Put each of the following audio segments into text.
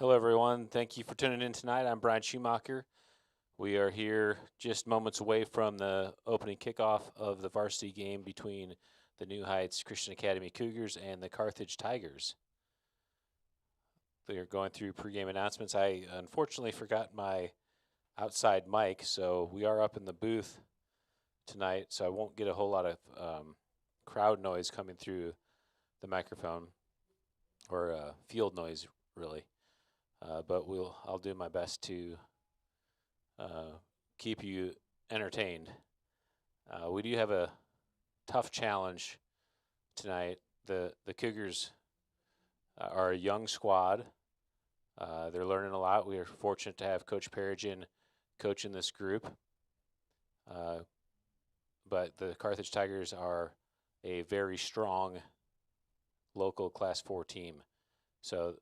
Hello, everyone. Thank you for tuning in tonight. I'm Brian Schumacher. We are here just moments away from the opening kickoff of the varsity game between the New Heights Christian Academy Cougars and the Carthage Tigers. They are going through pregame announcements. I unfortunately forgot my outside mic, so we are up in the booth tonight, so I won't get a whole lot of crowd noise coming through the microphone, or field noise, really. But I'll do my best to keep you entertained. We do have a tough challenge tonight. The Cougars are a young squad. They're learning a lot. We are fortunate to have Coach Perigin coaching this group. But the Carthage Tigers are a very strong local Class 4 team. So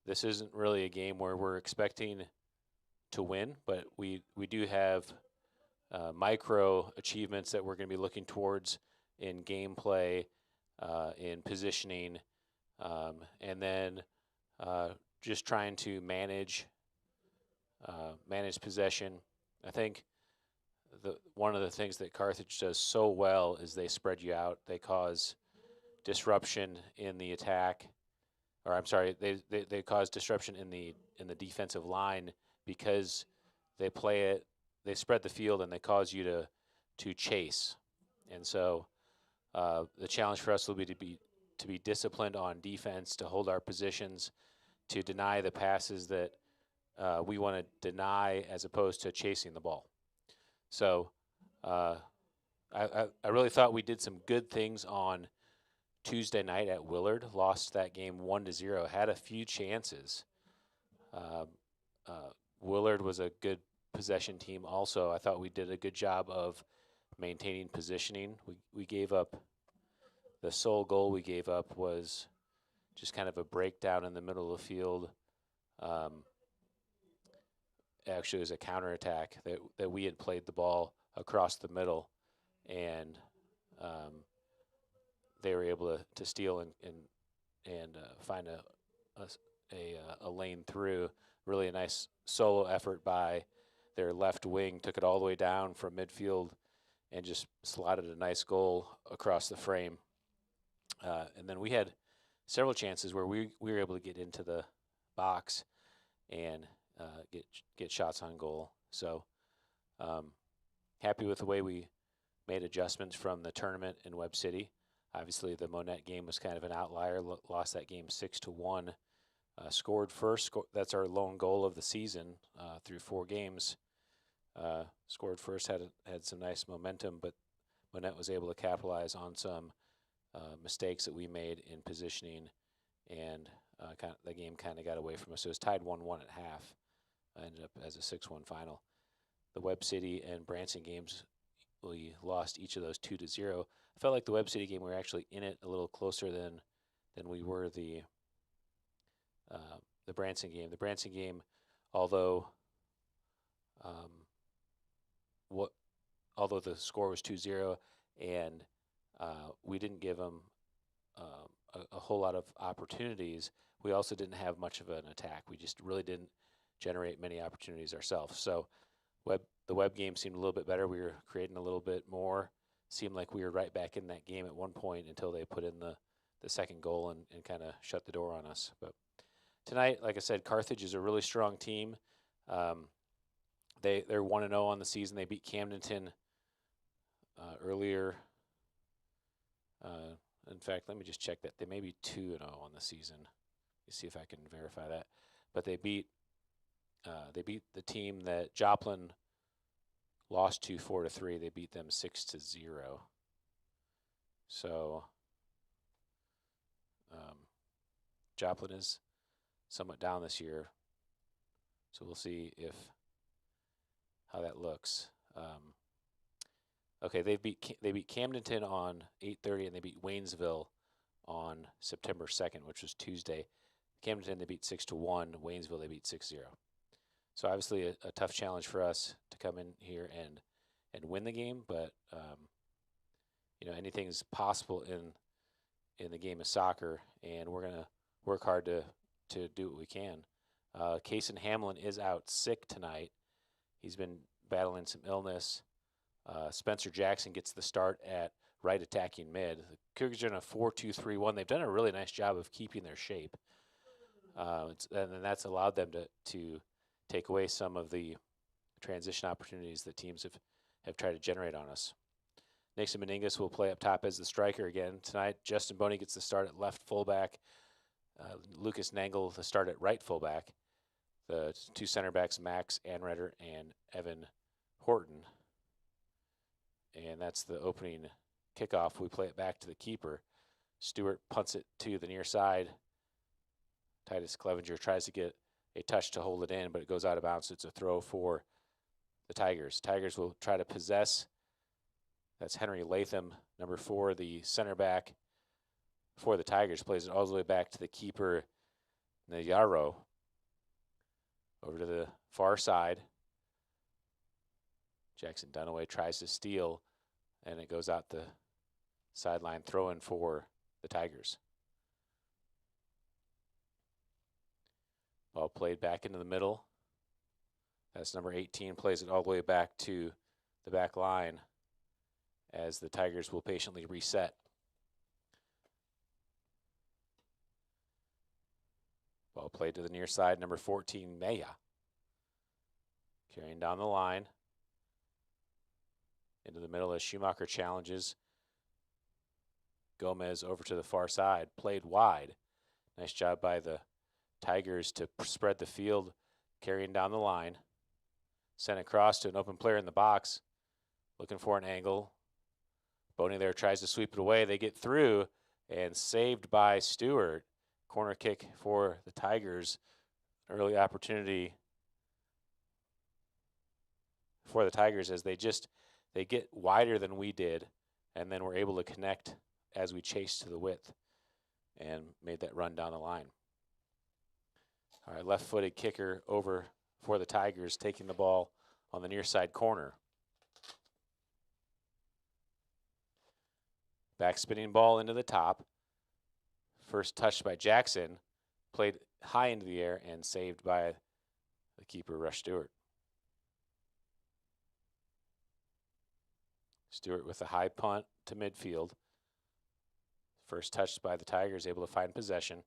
this isn't really a game where we're expecting to win, but we do have micro achievements that we're going to be looking towards in gameplay, in positioning, and then just trying to manage possession. I think one of the things that Carthage does so well is they spread you out. They cause disruption in the attack, or I'm sorry, they cause disruption in the defensive line because they spread the field and they cause you to chase. And so the challenge for us will be to be disciplined on defense, to hold our positions, to deny the passes that we want to deny as opposed to chasing the ball. So I really thought we did some good things on Tuesday night at Willard. Lost that game 1-0. Had a few chances. Willard was a good possession team also. I thought we did a good job of maintaining positioning. We gave up, the sole goal we gave up was just kind of a breakdown in the middle of the field. Actually, it was a counterattack that we had played the ball across the middle, and they were able to steal and find a lane through. Really a nice solo effort by their left wing, took it all the way down from midfield and just slotted a nice goal across the frame. And then we had several chances where we were able to get into the box and get shots on goal. So happy with the way we made adjustments from the tournament in Webb City. Obviously, the Monette game was kind of an outlier. Lost that game 6-1. Scored first. That's our lone goal of the season through 4 games. Scored first, had some nice momentum, but Monette was able to capitalize on some mistakes that we made in positioning, and the game kind of got away from us. So it was tied 1-1 at half. Ended up as a 6-1 final. The Webb City and Branson games, we lost each of those 2-0. I felt like the Webb City game, we were actually in it a little closer than we were the Branson game. The Branson game, although the score was 2-0 and we didn't give them a whole lot of opportunities, we also didn't have much of an attack. We just really didn't generate many opportunities ourselves. So the Webb game seemed a little bit better. We were creating a little bit more. Seemed like we were right back in that game at one point until they put in the second goal and kind of shut the door on us. But tonight, like I said, Carthage is a really strong team. They're 1-0 on the season. They beat Camdenton earlier. In fact, let me just check that. They may be 2-0 on the season. Let me see if I can verify that. But they beat the team that Joplin lost to 4-3. They beat them 6-0. So Joplin is somewhat down this year. So we'll see how that looks. Okay, they beat Camdenton on 8:30, and they beat Waynesville on September 2nd, which was Tuesday. Camdenton they beat 6-1. Waynesville they beat 6-0. So obviously a tough challenge for us to come in here and win the game, but anything's possible in the game of soccer, and we're gonna work hard to to do what we can. Cason Hamlin is out sick tonight. He's been battling some illness. Spencer Jackson gets the start at right attacking mid. The Cougars are in a 4-2-3-1. They've done a really nice job of keeping their shape. And that's allowed them to take away some of the transition opportunities that teams have tried to generate on us. Nixon Meningus will play up top as the striker again tonight. Justin Boney gets the start at left fullback. Lucas Nangle the start at right fullback. The two center backs, Max Anreder and Evan Horton. And that's the opening kickoff. We play it back to the keeper. Stewart punts it to the near side. Titus Clevenger tries to get a touch to hold it in, but it goes out of bounds. It's a throw for the Tigers. Tigers will try to possess. That's Henry Latham, number 4, the center back for the Tigers. Plays it all the way back to the keeper, Nayaro. Over to the far side. Jackson Dunaway tries to steal, and it goes out the sideline throw-in for the Tigers. Ball played back into the middle. That's number 18, plays it all the way back to the back line as the Tigers will patiently reset. Ball played to the near side, number 14, Maya. Carrying down the line. Into the middle as Schumacher challenges. Gomez over to the far side, played wide. Nice job by the Tigers to spread the field, carrying down the line. Sent across to an open player in the box, looking for an angle. Boney there tries to sweep it away. They get through and saved by Stewart. Corner kick for the Tigers. Early opportunity for the Tigers as they get wider than we did, and then we're able to connect as we chased to the width and made that run down the line. All right, left-footed kicker over for the Tigers, taking the ball on the near side corner. Back spinning ball into the top. First touched by Jackson, played high into the air and saved by the keeper, Rush Stewart. Stewart with a high punt to midfield. First touched by the Tigers, able to find possession.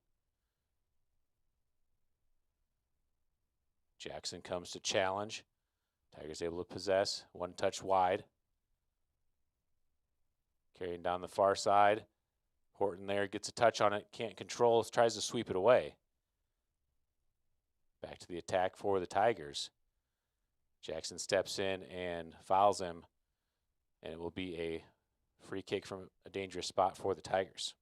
Jackson comes to challenge. Tigers able to possess. One touch wide. Carrying down the far side. Horton there gets a touch on it. Can't control. Tries to sweep it away. Back to the attack for the Tigers. Jackson steps in and fouls him. And it will be a free kick from a dangerous spot for the Tigers.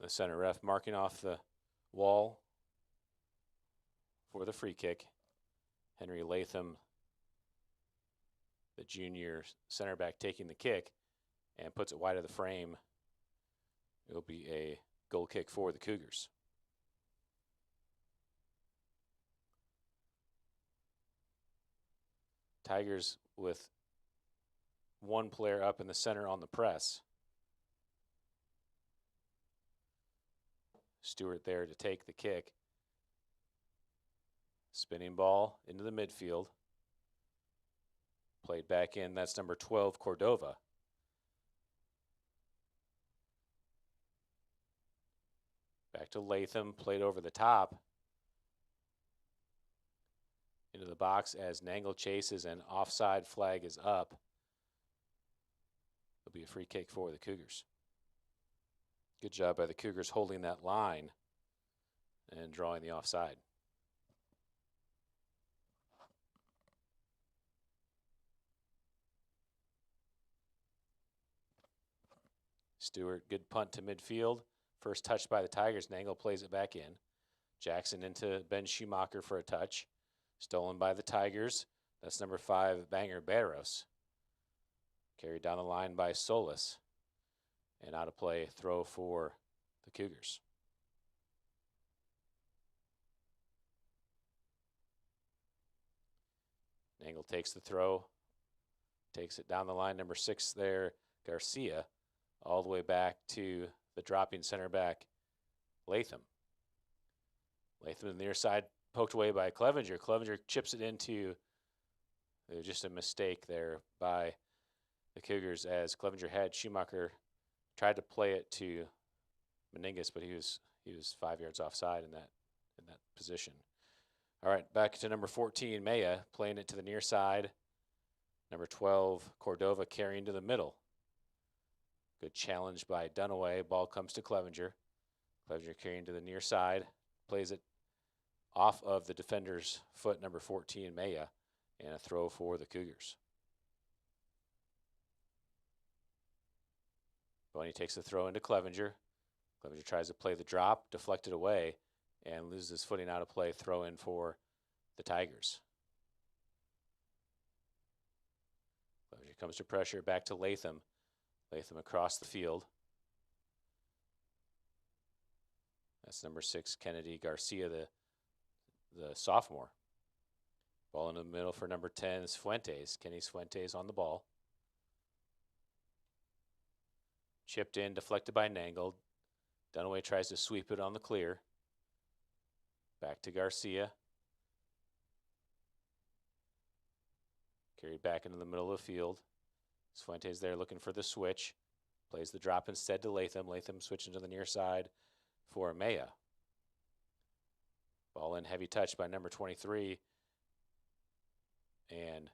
The center ref marking off the wall for the free kick. Henry Latham, the junior center back, taking the kick and puts it wide of the frame. It'll be a goal kick for the Cougars. Tigers with one player up in the center on the press. Stewart there to take the kick. Spinning ball into the midfield. Played back in. That's number 12, Cordova. Back to Latham. Played over the top. Into the box as Nangle chases and offside flag is up. It'll be a free kick for the Cougars. Good job by the Cougars holding that line and drawing the offside. Stewart, good punt to midfield. First touch by the Tigers. Nangle plays it back in. Jackson into Ben Schumacher for a touch. Stolen by the Tigers. That's number 5, Banger Barros. Carried down the line by Solis. And out of play, throw for the Cougars. Nangle takes the throw, takes it down the line. Number 6 there, Garcia, all the way back to the dropping center back, Latham. Latham in the near side, poked away by Clevenger. Clevenger chips it into, just a mistake there by the Cougars as Clevenger had Schumacher tried to play it to Meningas, but he was 5 yards offside in that position. All right, back to number 14, Maya, playing it to the near side. Number 12, Cordova carrying to the middle. Good challenge by Dunaway. Ball comes to Clevenger. Clevenger carrying to the near side. Plays it off of the defender's foot, number 14, Maya, and a throw for the Cougars. Boney takes the throw into Clevenger. Clevenger tries to play the drop, deflected away, and loses his footing out of play. Throw in for the Tigers. Clevenger comes to pressure, back to Latham. Latham across the field. That's number 6, Kennedy Garcia, the sophomore. Ball in the middle for number 10 is Fuentes. Kenny Fuentes on the ball. Chipped in, deflected by Nangle. Dunaway tries to sweep it on the clear. Back to Garcia. Carried back into the middle of the field. Fuentes there looking for the switch. Plays the drop instead to Latham. Latham switching to the near side for Maya. Ball in, heavy touch by number 23. And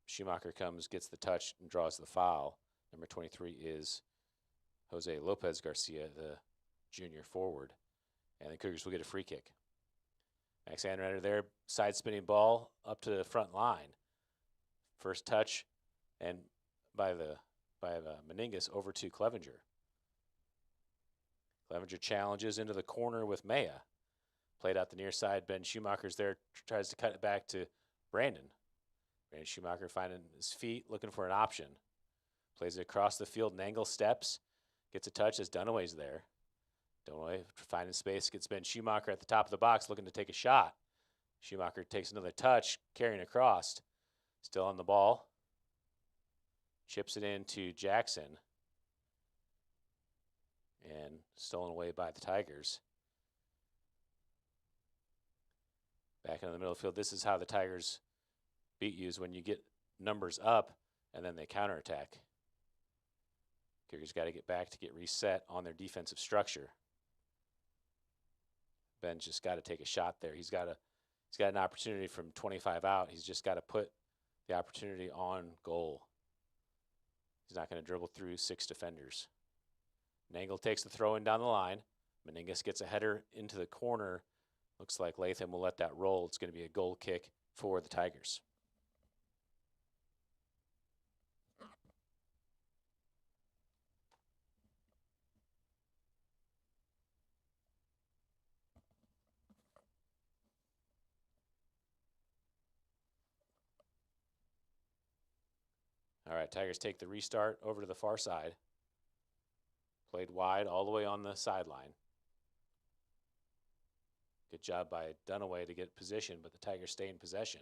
Schumacher comes, gets the touch, and draws the foul. Number 23 is Jose Lopez Garcia, the junior forward. And the Cougars will get a free kick. Max Anrader there, side spinning ball up to the front line. First touch, and by Meningas over to Clevenger. Clevenger challenges into the corner with Maya. Played out the near side. Ben Schumacher's there, tries to cut it back to Brandon. Brandon Schumacher finding his feet, looking for an option. Plays it across the field. Nangle steps, gets a touch as Dunaway's there. Dunaway finding space, gets Ben Schumacher at the top of the box looking to take a shot. Schumacher takes another touch, carrying across. Still on the ball. Chips it into Jackson. And stolen away by the Tigers. Back into the middle of the field. This is how the Tigers beat you, is when you get numbers up and then they counterattack. Cougars got to get back to get reset on their defensive structure. Ben's just got to take a shot there. He's got an opportunity from 25 out. He's just got to put the opportunity on goal. He's not going to dribble through 6 defenders. Nangle takes the throw in down the line. Meningas gets a header into the corner. Looks like Latham will let that roll. It's going to be a goal kick for the Tigers. All right, Tigers take the restart over to the far side. Played wide all the way on the sideline. Good job by Dunaway to get position, but the Tigers stay in possession.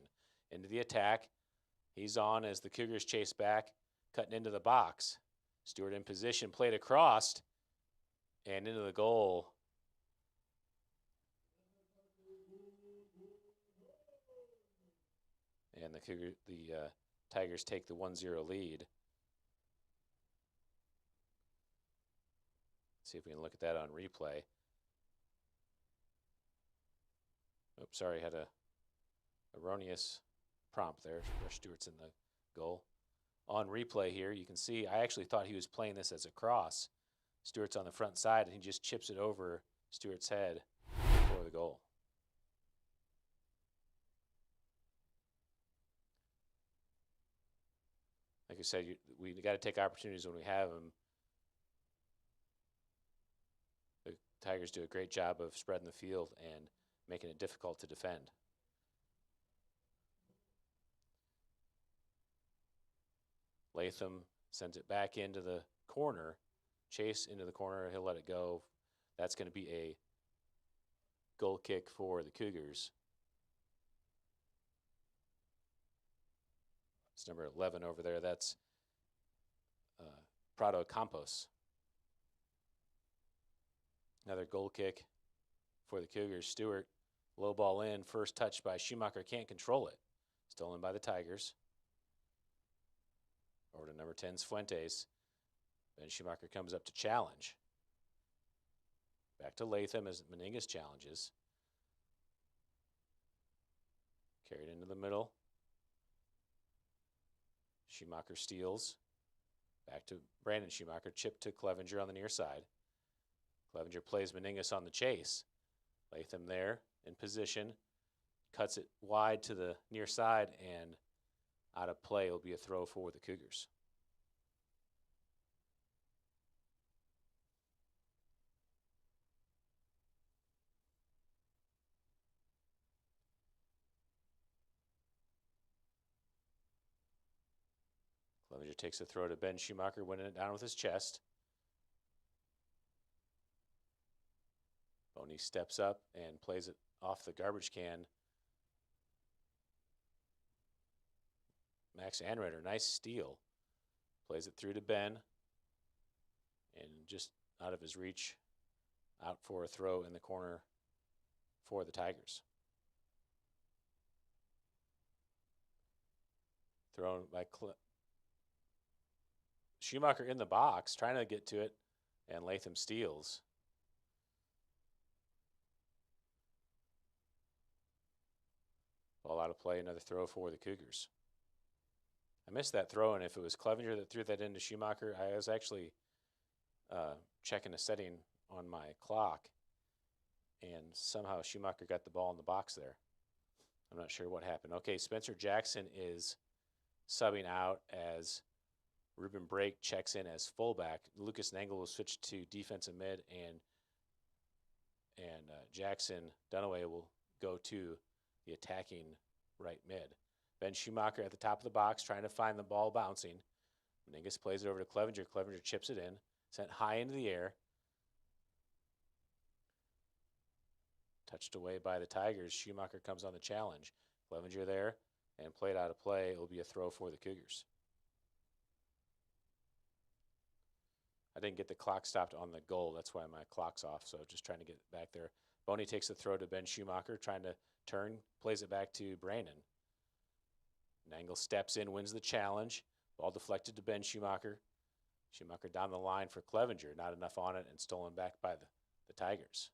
Into the attack. He's on as the Cougars chase back, cutting into the box. Stewart in position, played across, and into the goal. And the Tigers take the 1-0 lead. See if we can look at that on replay. Oops, sorry, had a erroneous prompt there. Rush Stewart's in the goal. On replay here, you can see I actually thought he was playing this as a cross. Stewart's on the front side, and he just chips it over Stewart's head for the goal. Like I said, we got to take opportunities when we have them. The Tigers do a great job of spreading the field and making it difficult to defend. Latham sends it back into the corner. Chase into the corner. He'll let it go. That's going to be a goal kick for the Cougars. It's number 11 over there. That's Prado Campos. Another goal kick for the Cougars. Stewart, low ball in. First touch by Schumacher. Can't control it. Stolen by the Tigers. Over to number 10's Fuentes. Ben Schumacher comes up to challenge. Back to Latham as Meningas challenges. Carried into the middle. Schumacher steals. Back to Brandon Schumacher. Chip to Clevenger on the near side. Clevenger plays Meningas on the chase. Latham there in position. Cuts it wide to the near side, and out of play will be a throw for the Cougars. Clevenger takes a throw to Ben Schumacher, winning it down with his chest. Boney steps up and plays it off the garbage can. Max Anreder, nice steal. Plays it through to Ben. And just out of his reach, out for a throw in the corner for the Tigers. Thrown by Schumacher in the box, trying to get to it, and Latham steals. Ball out of play, another throw for the Cougars. I missed that throw, and if it was Clevenger that threw that into Schumacher, I was actually checking a setting on my clock, and somehow Schumacher got the ball in the box there. I'm not sure what happened. Okay, Spencer Jackson is subbing out as Ruben Brake checks in as fullback. Lucas Nangle will switch to defensive mid, and Jackson Dunaway will go to the attacking right mid. Ben Schumacher at the top of the box trying to find the ball bouncing. Meningas plays it over to Clevenger. Clevenger chips it in. Sent high into the air. Touched away by the Tigers. Schumacher comes on the challenge. Clevenger there and played out of play. It will be a throw for the Cougars. I didn't get the clock stopped on the goal. That's why my clock's off, so just trying to get it back there. Boney takes the throw to Ben Schumacher, trying to turn, plays it back to Brandon. Nangle steps in, wins the challenge. Ball deflected to Ben Schumacher. Schumacher down the line for Clevenger. Not enough on it and stolen back by the Tigers.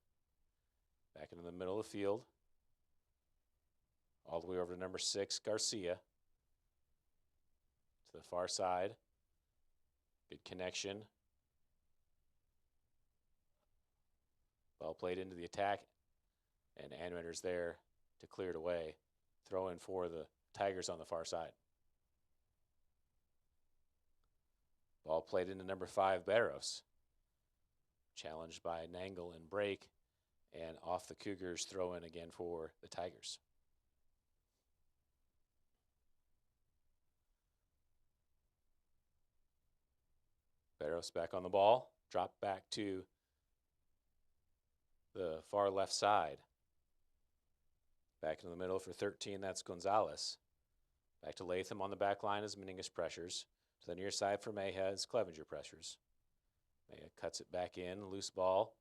Back into the middle of the field. All the way over to number 6, Garcia. To the far side. Good connection. Ball played into the attack. And Anreder's there to clear it away. Throw in for the Tigers on the far side. Ball played into number 5, Barros. Challenged by Nangle and Brake. And off the Cougars, throw in again for the Tigers. Barros back on the ball. Drop back to the far left side. Back in the middle for 13, that's Gonzalez. Back to Latham on the back line as Meningas pressures. To the near side for Mejia as Clevenger pressures. Mejia cuts it back in, loose ball.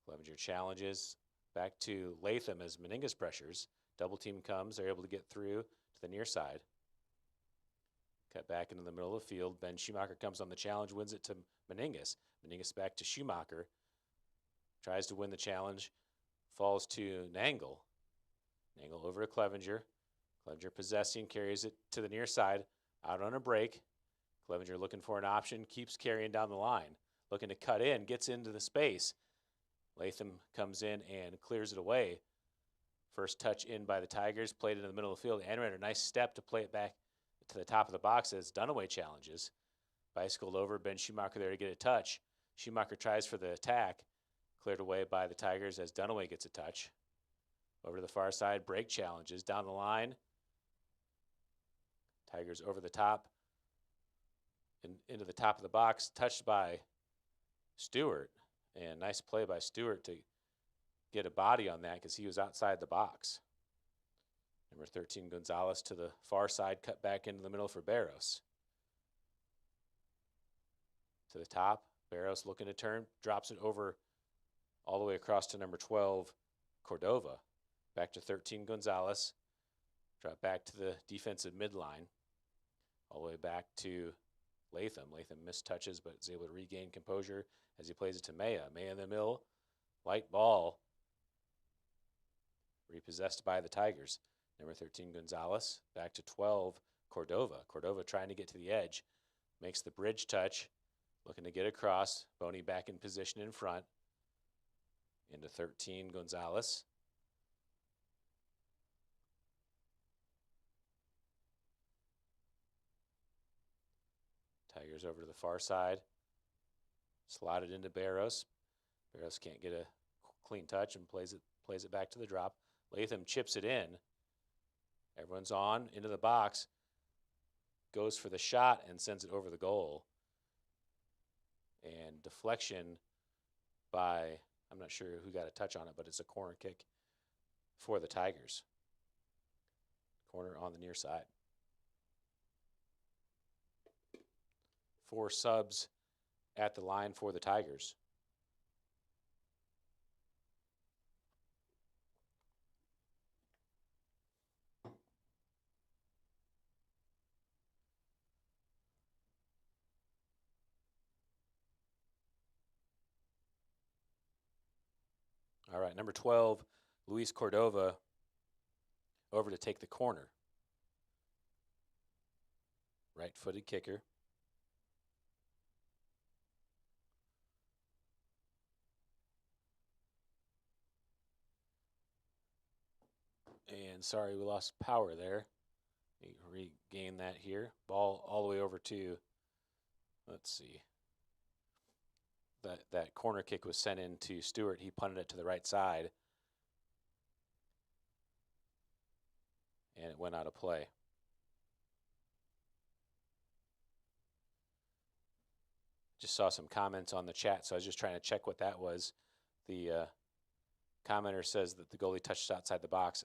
Clevenger challenges. Back to Latham as Meningas pressures. Double team comes, they're able to get through to the near side. Cut back into the middle of the field. Ben Schumacher comes on the challenge, wins it to Meningas. Meningas back to Schumacher. Tries to win the challenge. Falls to Nangle. Nangle over to Clevenger. Clevenger possessing, carries it to the near side. Out on a break. Clevenger looking for an option, keeps carrying down the line. Looking to cut in, gets into the space. Latham comes in and clears it away. First touch in by the Tigers, played into the middle of the field. Anreder, nice step to play it back to the top of the box as Dunaway challenges. Bicycled over, Ben Schumacher there to get a touch. Schumacher tries for the attack. Cleared away by the Tigers as Dunaway gets a touch. Over to the far side, Brake challenges down the line. Tigers over the top and into the top of the box, touched by Stewart. And nice play by Stewart to get a body on that because he was outside the box. Number 13, Gonzalez to the far side, cut back into the middle for Barros. To the top, Barros looking to turn, drops it over all the way across to number 12, Cordova. Back to 13, Gonzalez. Drop back to the defensive midline. All the way back to Latham. Latham missed touches but is able to regain composure as he plays it to Maya. Maya in the middle. Light ball. Repossessed by the Tigers. Number 13, Gonzalez. Back to 12, Cordova. Cordova trying to get to the edge. Makes the bridge touch. Looking to get across. Boney back in position in front. Into 13, Gonzalez. Tigers over to the far side. Slotted into Barros. Barros can't get a clean touch and plays it back to the drop. Latham chips it in. Everyone's on into the box. Goes for the shot and sends it over the goal. And deflection by, I'm not sure who got a touch on it, but it's a corner kick for the Tigers. Corner on the near side. 4 subs at the line for the Tigers. All right, number 12, Luis Cordova, over to take the corner. Right-footed kicker. And sorry, we lost power there. Regain that here. Ball all the way over to, let's see. That corner kick was sent in to Stewart. He punted it to the right side. And it went out of play. Just saw some comments on the chat, so I was just trying to check what that was. The commenter says that the goalie touched outside the box.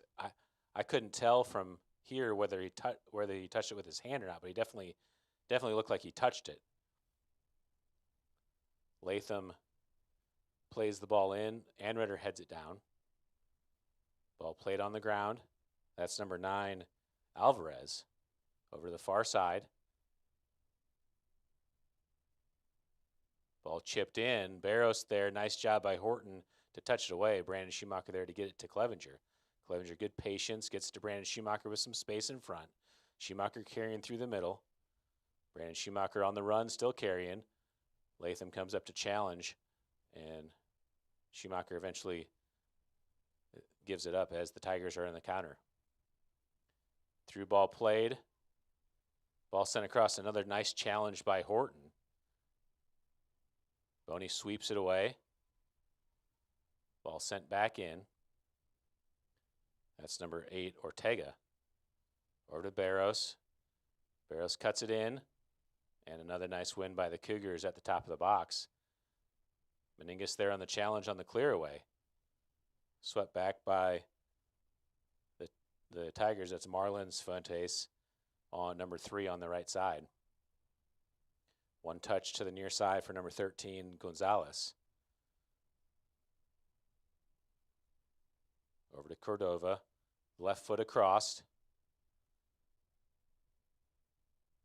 I couldn't tell from here whether he touched it with his hand or not, but he definitely looked like he touched it. Latham plays the ball in. Anredder heads it down. Ball played on the ground. That's number 9, Alvarez, over to the far side. Ball chipped in. Barros there. Nice job by Horton to touch it away. Brandon Schumacher there to get it to Clevenger. Clevenger, good patience, gets to Brandon Schumacher with some space in front. Schumacher carrying through the middle. Brandon Schumacher on the run, still carrying. Latham comes up to challenge, and Schumacher eventually gives it up as the Tigers are in the counter. Through ball played. Ball sent across. Another nice challenge by Horton. Boney sweeps it away. Ball sent back in. That's number 8, Ortega. Over to Barros. Barros cuts it in. And another nice win by the Cougars at the top of the box. Meningus there on the challenge on the clear away. Swept back by the Tigers. That's Marlins Fuentes on number 3 on the right side. One touch to the near side for number 13, Gonzalez. Over to Cordova. Left foot across.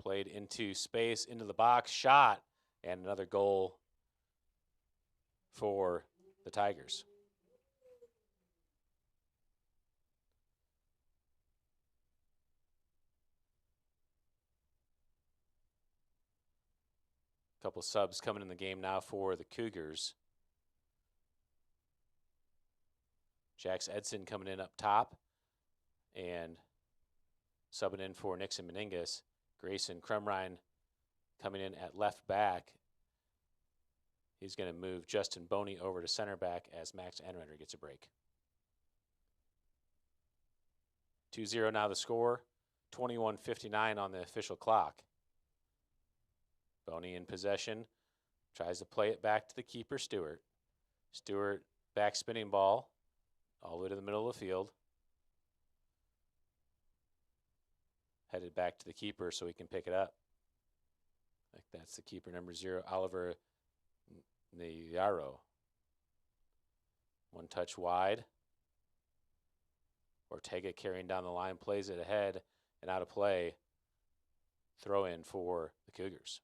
Played into space, into the box, shot, and another goal for the Tigers. A couple subs coming in the game now for the Cougars. Jax Edson coming in up top and subbing in for Nixon Meningus. Grayson Crumrine coming in at left back. He's going to move Justin Boney over to center back as Max Anredder gets a break. 2-0 now the score. 21:59 on the official clock. Boney in possession, tries to play it back to the keeper, Stewart. Stewart back spinning ball all the way to the middle of the field. Headed back to the keeper so he can pick it up. I think that's the keeper, number 0, Oliver Nyaro. One touch wide. Ortega carrying down the line, plays it ahead and out of play. Throw in for the Cougars.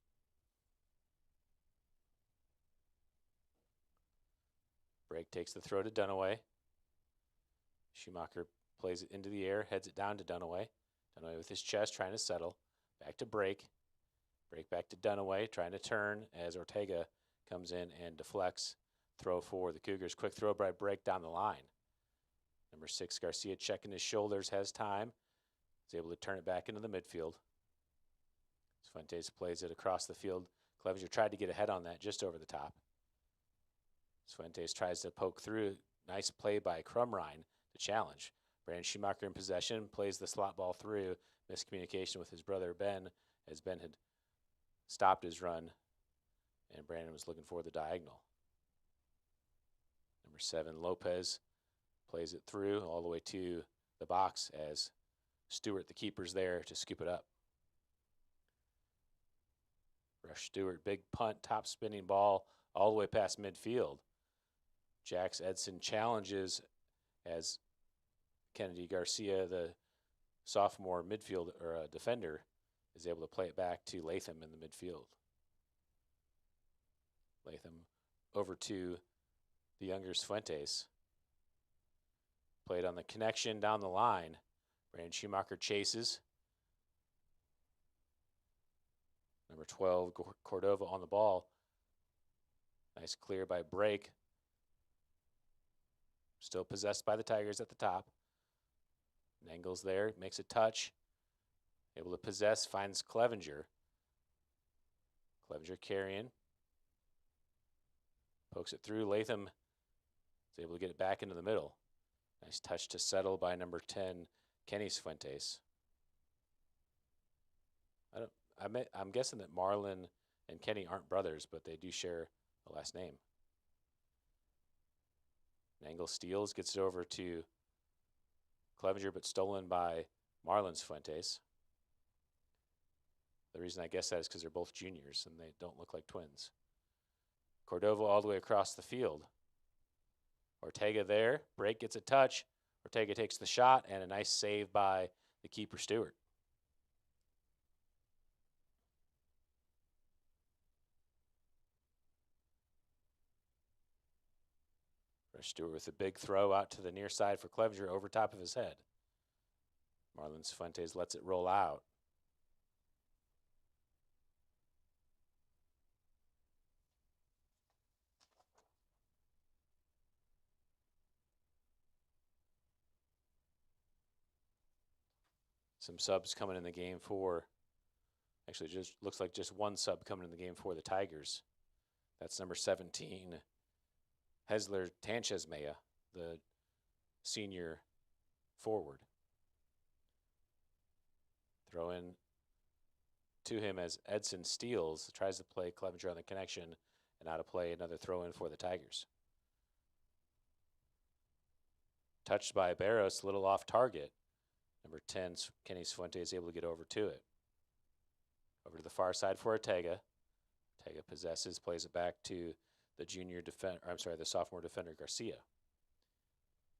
Break takes the throw to Dunaway. Schumacher plays it into the air, heads it down to Dunaway. Dunaway with his chest trying to settle. Back to Break. Break back to Dunaway, trying to turn as Ortega comes in and deflects. Throw for the Cougars. Quick throw by Break down the line. Number 6, Garcia checking his shoulders, has time. Is able to turn it back into the midfield. Fuentes plays it across the field. Clevenger tried to get ahead on that just over the top. Fuentes tries to poke through. Nice play by Crumrine to challenge. Brandon Schumacher in possession, plays the slot ball through. Miscommunication with his brother Ben, as Ben had stopped his run, and Brandon was looking for the diagonal. Number 7, Lopez, plays it through all the way to the box as Stewart, the keeper's there to scoop it up. Rush Stewart, big punt, top spinning ball all the way past midfield. Jax Edson challenges as Kennedy Garcia, the sophomore midfield or defender, is able to play it back to Latham in the midfield. Latham over to the younger Fuentes. Played on the connection down the line. Brandon Schumacher chases. Number 12, Cordova on the ball. Nice clear by Break. Still possessed by the Tigers at the top. Nangle's there, makes a touch. Able to possess, finds Clevenger. Clevenger carrying. Pokes it through. Latham is able to get it back into the middle. Nice touch to settle by number 10, Kenny Fuentes. I'm guessing that Marlon and Kenny aren't brothers, but they do share the last name. Nangle steals, gets it over to Clevenger, but stolen by Marlon Fuentes. The reason I guess that is because they're both juniors and they don't look like twins. Cordova all the way across the field. Ortega there. Break gets a touch. Ortega takes the shot, and a nice save by the keeper, Stewart. Stewart with a big throw out to the near side for Clevenger over top of his head. Marlon Fuentes lets it roll out. Some subs coming in the game for, actually just looks like just one sub coming in the game for the Tigers. That's number 17, Hesler Tanchesmea, the senior forward. Throw in to him as Edson steals, tries to play Clevenger on the connection, and out of play, another throw in for the Tigers. Touched by Barros, a little off target. Number 10, Kenny Fuentes is able to get over to it. Over to the far side for Ortega. Ortega possesses, plays it back to the the sophomore defender Garcia.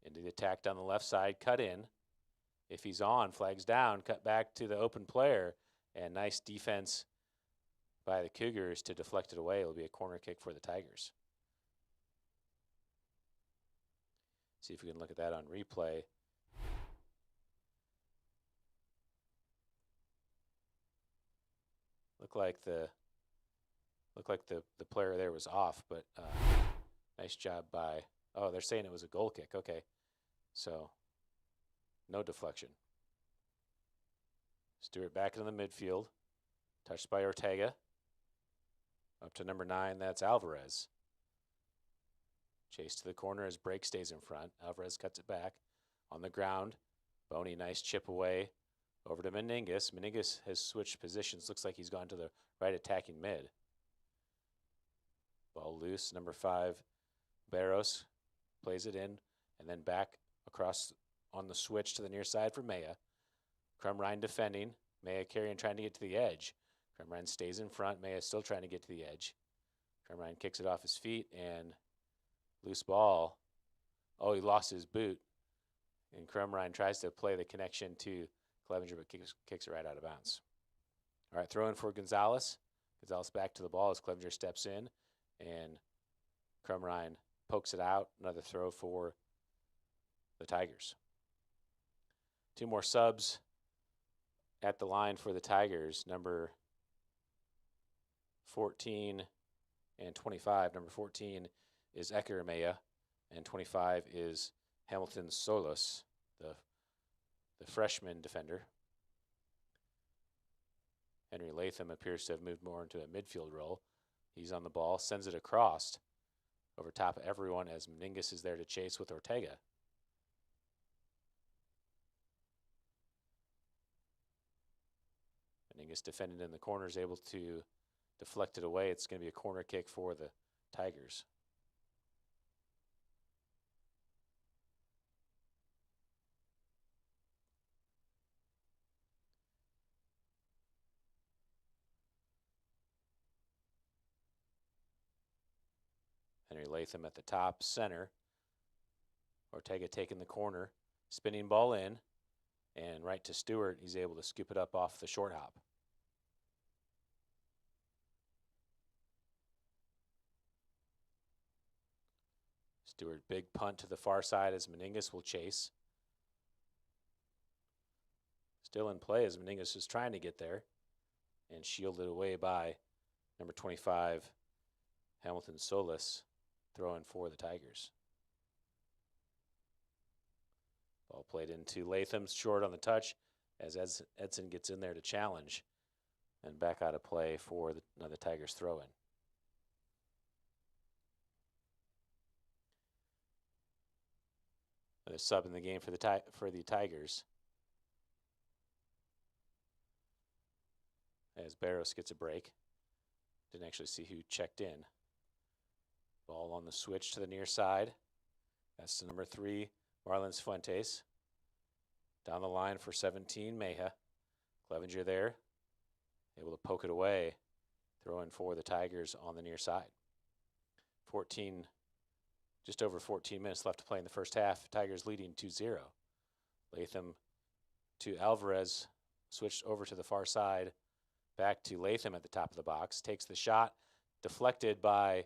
Into the attack down the left side, cut in. If he's on, flags down, cut back to the open player, and nice defense by the Cougars to deflect it away. It'll be a corner kick for the Tigers. See if we can look at that on replay. Looked like the player there was off, but nice job by. Oh, they're saying it was a goal kick. Okay, so no deflection. Stewart back into the midfield, touched by Ortega. Up to number 9, that's Alvarez. Chase to the corner as Break stays in front. Alvarez cuts it back on the ground. Boney, nice chip away Over to Meningus. Meningus has switched positions. Looks like he's gone to the right attacking mid. Ball loose. Number 5, Barros plays it in and then back across on the switch to the near side for Maya. Crumrine defending. Maya carrying, trying to get to the edge. Crumrine stays in front. Maya still trying to get to the edge. Crumrine kicks it off his feet and loose ball. Oh, he lost his boot. And Crumrine tries to play the connection to Clevenger, but kicks it right out of bounds. All right, throw in for Gonzalez. Gonzalez back to the ball as Clevenger steps in, and Crumrine pokes it out. Another throw for the Tigers. 2 more subs at the line for the Tigers, number 14 and 25. Number 14 is Eker Maya, and 25 is Hamilton Solis, the freshman defender. Henry Latham appears to have moved more into a midfield role. He's on the ball, sends it across over top of everyone as Meningus is there to chase with Ortega. Meningus defending in the corner is able to deflect it away. It's going to be a corner kick for the Tigers. Henry Latham at the top center. Ortega taking the corner, spinning ball in, and right to Stewart. He's able to scoop it up off the short hop. Stewart, big punt to the far side as Meningus will chase. Still in play as Meningus is trying to get there and shielded away by number 25, Hamilton Solis, throwing for the Tigers. Ball played into Latham, short on the touch as Edson gets in there to challenge, and back out of play for the Tigers throw-in. Another sub in the game for the Tigers as Barros gets a break. Didn't actually see who checked in. Ball on the switch to the near side. That's to number 3, Marlins Fuentes. Down the line for 17, Meja. Clevenger there, able to poke it away. Throwing for the Tigers on the near side. Just over 14 minutes left to play in the first half. Tigers leading 2-0. Latham to Alvarez, switched over to the far side. Back to Latham at the top of the box. Takes the shot, deflected by.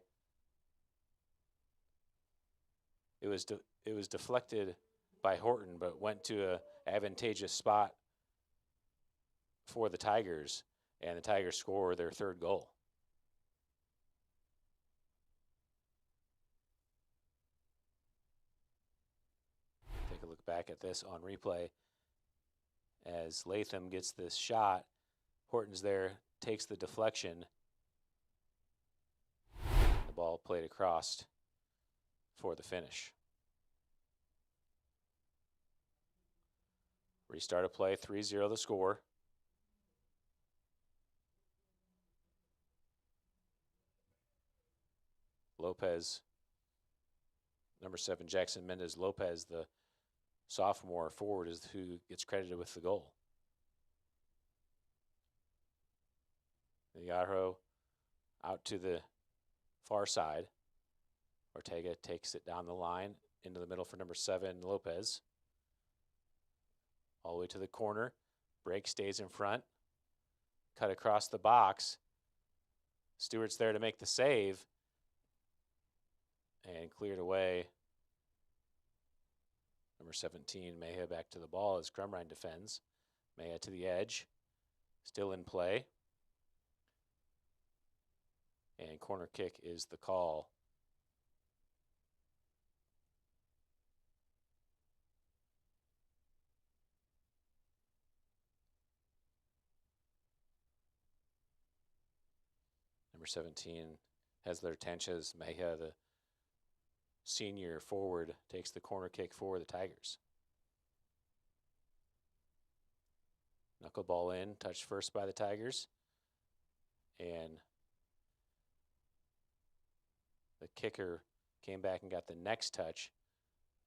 It was deflected by Horton, but went to an advantageous spot for the Tigers, and the Tigers score their 3rd goal. Take a look back at this on replay as Latham gets this shot. Horton's there, takes the deflection. The ball played across for the finish. Restart of play, 3-0 the score. Lopez, number 7, Jackson Mendez Lopez, the sophomore forward, is who gets credited with the goal. Yarro out to the far side. Ortega takes it down the line into the middle for number 7, Lopez. All the way to the corner. Break, stays in front. Cut across the box. Stewart's there to make the save. And cleared away. Number 17, Meja back to the ball as Crumrine defends. Meja to the edge. Still in play. And corner kick is the call. Number 17 has their Tenches. Meja, the senior forward, takes the corner kick for the Tigers. Knuckleball in, touched first by the Tigers. And the kicker came back and got the next touch,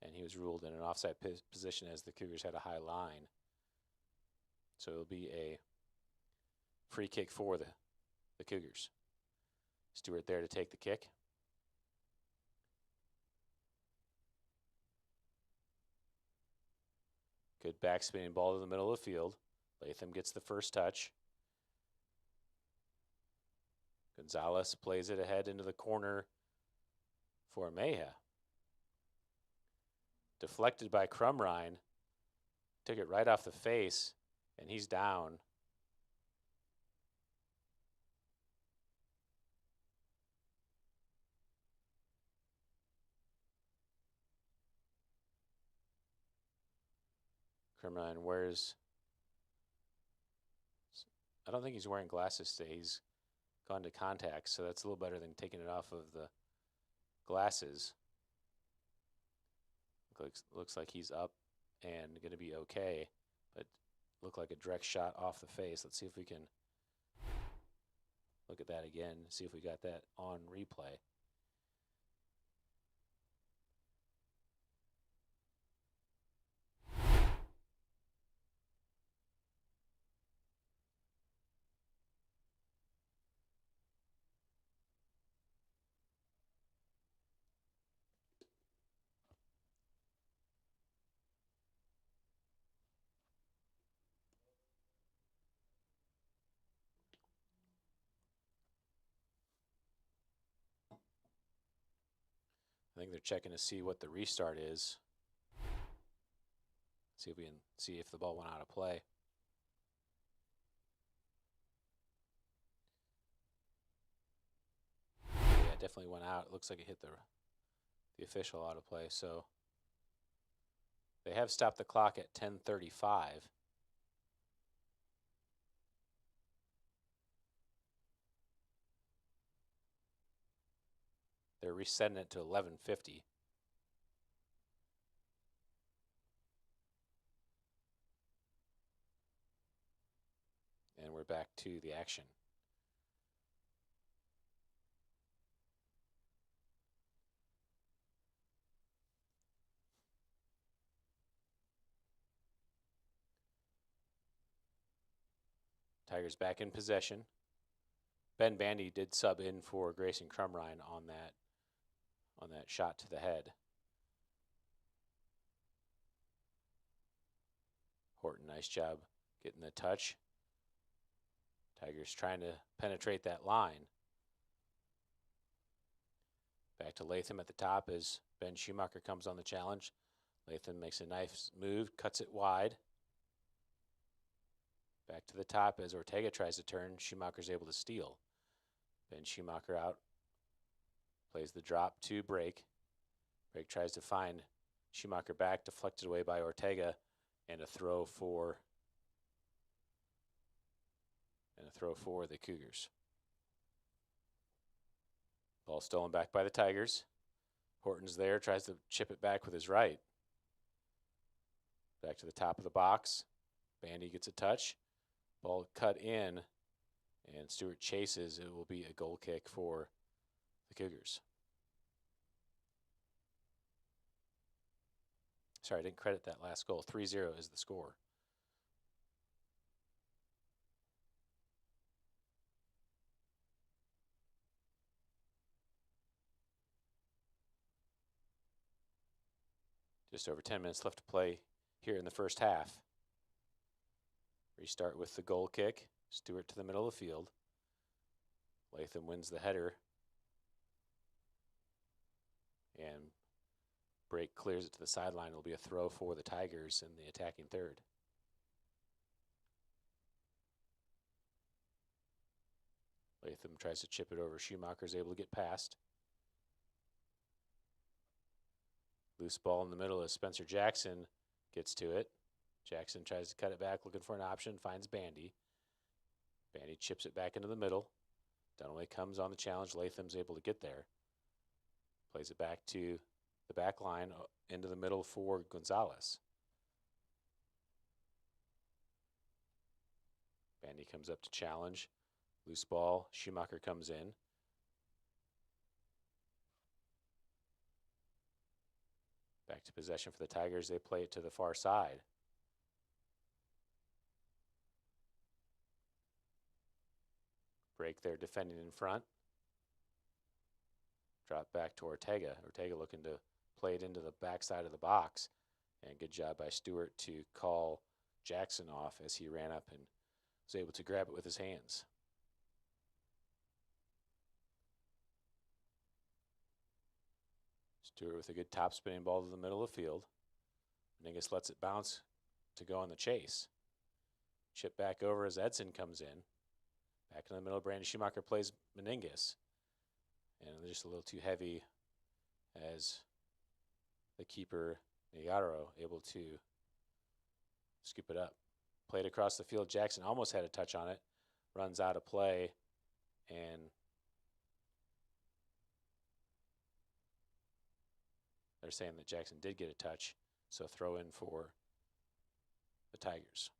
and he was ruled in an offside position as the Cougars had a high line. So it'll be a free kick for the Cougars. Stewart there to take the kick. Good backspinning ball to the middle of the field. Latham gets the first touch. Gonzalez plays it ahead into the corner for Mejia. Deflected by Crumrine. Took it right off the face, and he's down. Crumrine wears... I don't think he's wearing glasses today. He's gone to contacts, so that's a little better than taking it off of the glasses. Looks like he's up and going to be okay, but looked like a direct shot off the face. Let's see if we can look at that again, see if we got that on replay. I think they're checking to see what the restart is. See if we can see if the ball went out of play. Yeah, it definitely went out. It looks like it hit the official out of play. So they have stopped the clock at 10:35. They're resetting it to 11:50. And we're back to the action. Tigers back in possession. Ben Bandy did sub in for Grayson Crumrine on that shot to the head. Horton, nice job getting the touch. Tigers trying to penetrate that line. Back to Latham at the top as Ben Schumacher comes on the challenge. Latham makes a nice move, cuts it wide. Back to the top as Ortega tries to turn. Schumacher's able to steal. Ben Schumacher out. Plays the drop to Brake. Brake tries to find Schumacher back, deflected away by Ortega, and a throw for the Cougars. Ball stolen back by the Tigers. Horton's there, tries to chip it back with his right. Back to the top of the box. Bandy gets a touch. Ball cut in, and Stewart chases. It will be a goal kick for the Cougars. Sorry, I didn't credit that last goal. 3-0 is the score. Just over 10 minutes left to play here in the first half. Restart with the goal kick. Stewart to the middle of the field. Latham wins the header. And Brake clears it to the sideline. It'll be a throw for the Tigers in the attacking third. Latham tries to chip it over. Schumacher's able to get past. Loose ball in the middle as Spencer Jackson gets to it. Jackson tries to cut it back, looking for an option, finds Bandy. Bandy chips it back into the middle. Dunaway comes on the challenge. Latham's able to get there. Plays it back to the back line, into the middle for Gonzalez. Bandy comes up to challenge. Loose ball. Schumacher comes in. Back to possession for the Tigers. They play it to the far side. Break there defending in front. Drop back to Ortega. Ortega looking to play it into the backside of the box. And good job by Stewart to call Jackson off as he ran up and was able to grab it with his hands. Stewart with a good top spinning ball to the middle of the field. Meningus lets it bounce to go on the chase. Chip back over as Edson comes in. Back in the middle, Brandon Schumacher plays Meningus. And just a little too heavy as the keeper, Nigaro, able to scoop it up. Played across the field. Jackson almost had a touch on it. Runs out of play. And they're saying that Jackson did get a touch. So throw in for the Tigers.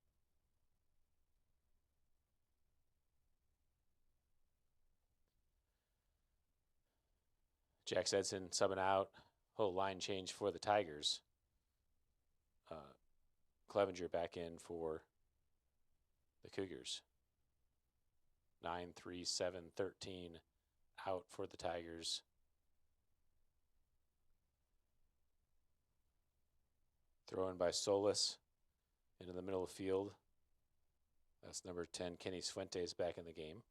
Jax Edson subbing out. Whole line change for the Tigers. Clevenger back in for the Cougars. 9-3-7-13 out for the Tigers. Throw in by Solis into the middle of the field. That's number 10, Kenny Fuentes, back in the game.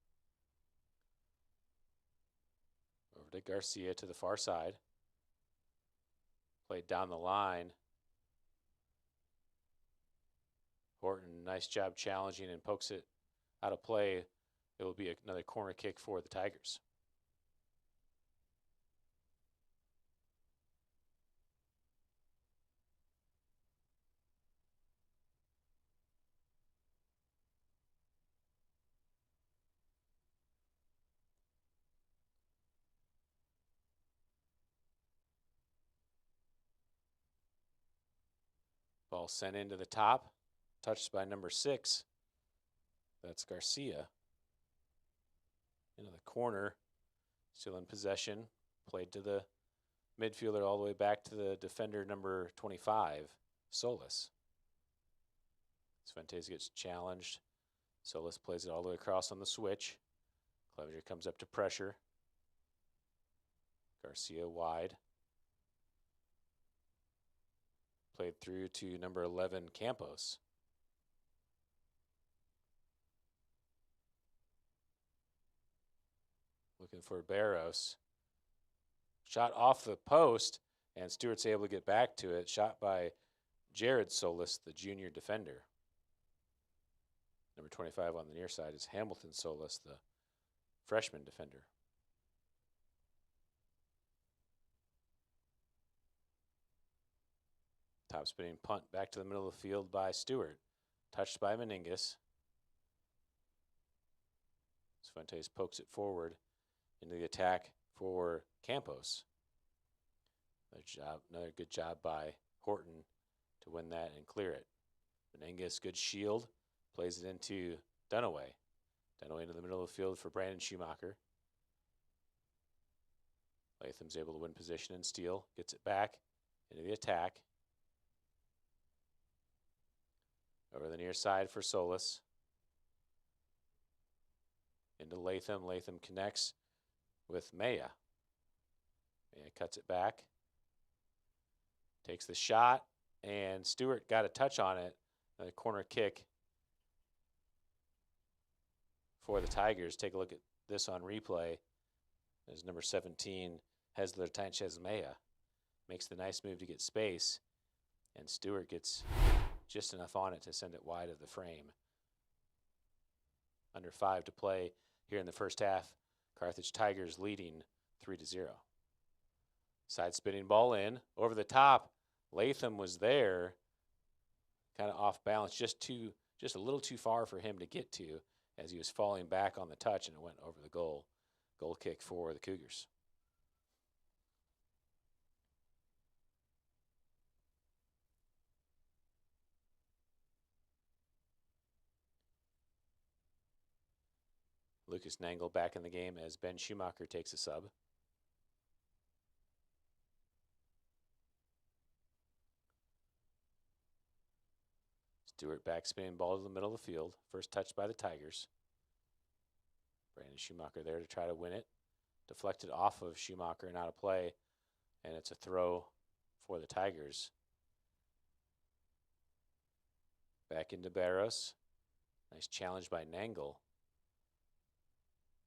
Over to Garcia to the far side. Played down the line. Horton, nice job challenging and pokes it out of play. It will be another corner kick for the Tigers. Ball sent into the top. Touched by number 6. That's Garcia. Into the corner. Still in possession. Played to the midfielder all the way back to the defender number 25, Solis. Fuentes gets challenged. Solis plays it all the way across on the switch. Clevenger comes up to pressure. Garcia wide. Played through to number 11, Campos. Looking for Barros. Shot off the post, and Stewart's able to get back to it. Shot by Jared Solis, the junior defender. Number 25 on the near side is Hamilton Solis, the freshman defender. Top spinning punt back to the middle of the field by Stewart. Touched by Meningus. Fuentes pokes it forward into the attack for Campos. Another good job by Horton to win that and clear it. Meningus, good shield, plays it into Dunaway. Dunaway into the middle of the field for Brandon Schumacher. Latham's able to win position and steal. Gets it back into the attack. Over the near side for Solis. Into Latham. Latham connects with Maya. Maya cuts it back. Takes the shot, and Stewart got a touch on it. A corner kick for the Tigers. Take a look at this on replay. As number 17, Hesler Tanchez Maya makes the nice move to get space, and Stewart gets just enough on it to send it wide of the frame. Under 5 to play here in the first half. Carthage Tigers leading 3-0. Side spinning ball in. Over the top. Latham was there. Kind of off balance. Just a little too far for him to get to as he was falling back on the touch, and it went over the goal. Goal kick for the Cougars. Lucas Nangle back in the game as Ben Schumacher takes a sub. Stewart backspinning ball to the middle of the field. First touch by the Tigers. Brandon Schumacher there to try to win it. Deflected off of Schumacher and out of play. And it's a throw for the Tigers. Back into Barros. Nice challenge by Nangle.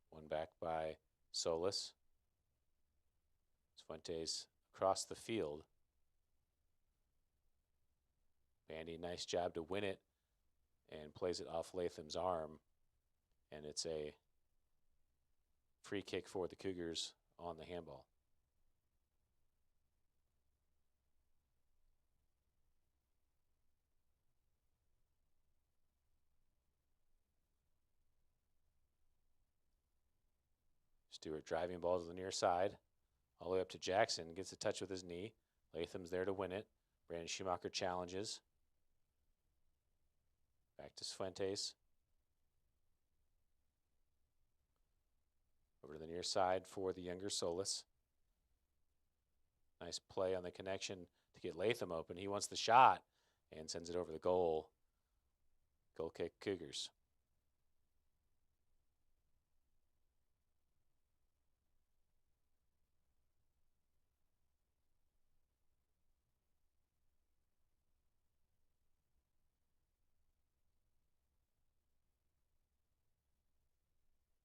One back by Solis. Fuentes across the field. Bandy, nice job to win it and plays it off Latham's arm. And it's a free kick for the Cougars on the handball. Stewart driving ball to the near side, all the way up to Jackson, gets a touch with his knee. Latham's there to win it. Brandon Schumacher challenges. Back to Fuentes. Over to the near side for the younger Solis. Nice play on the connection to get Latham open. He wants the shot and sends it over the goal. Goal kick Cougars.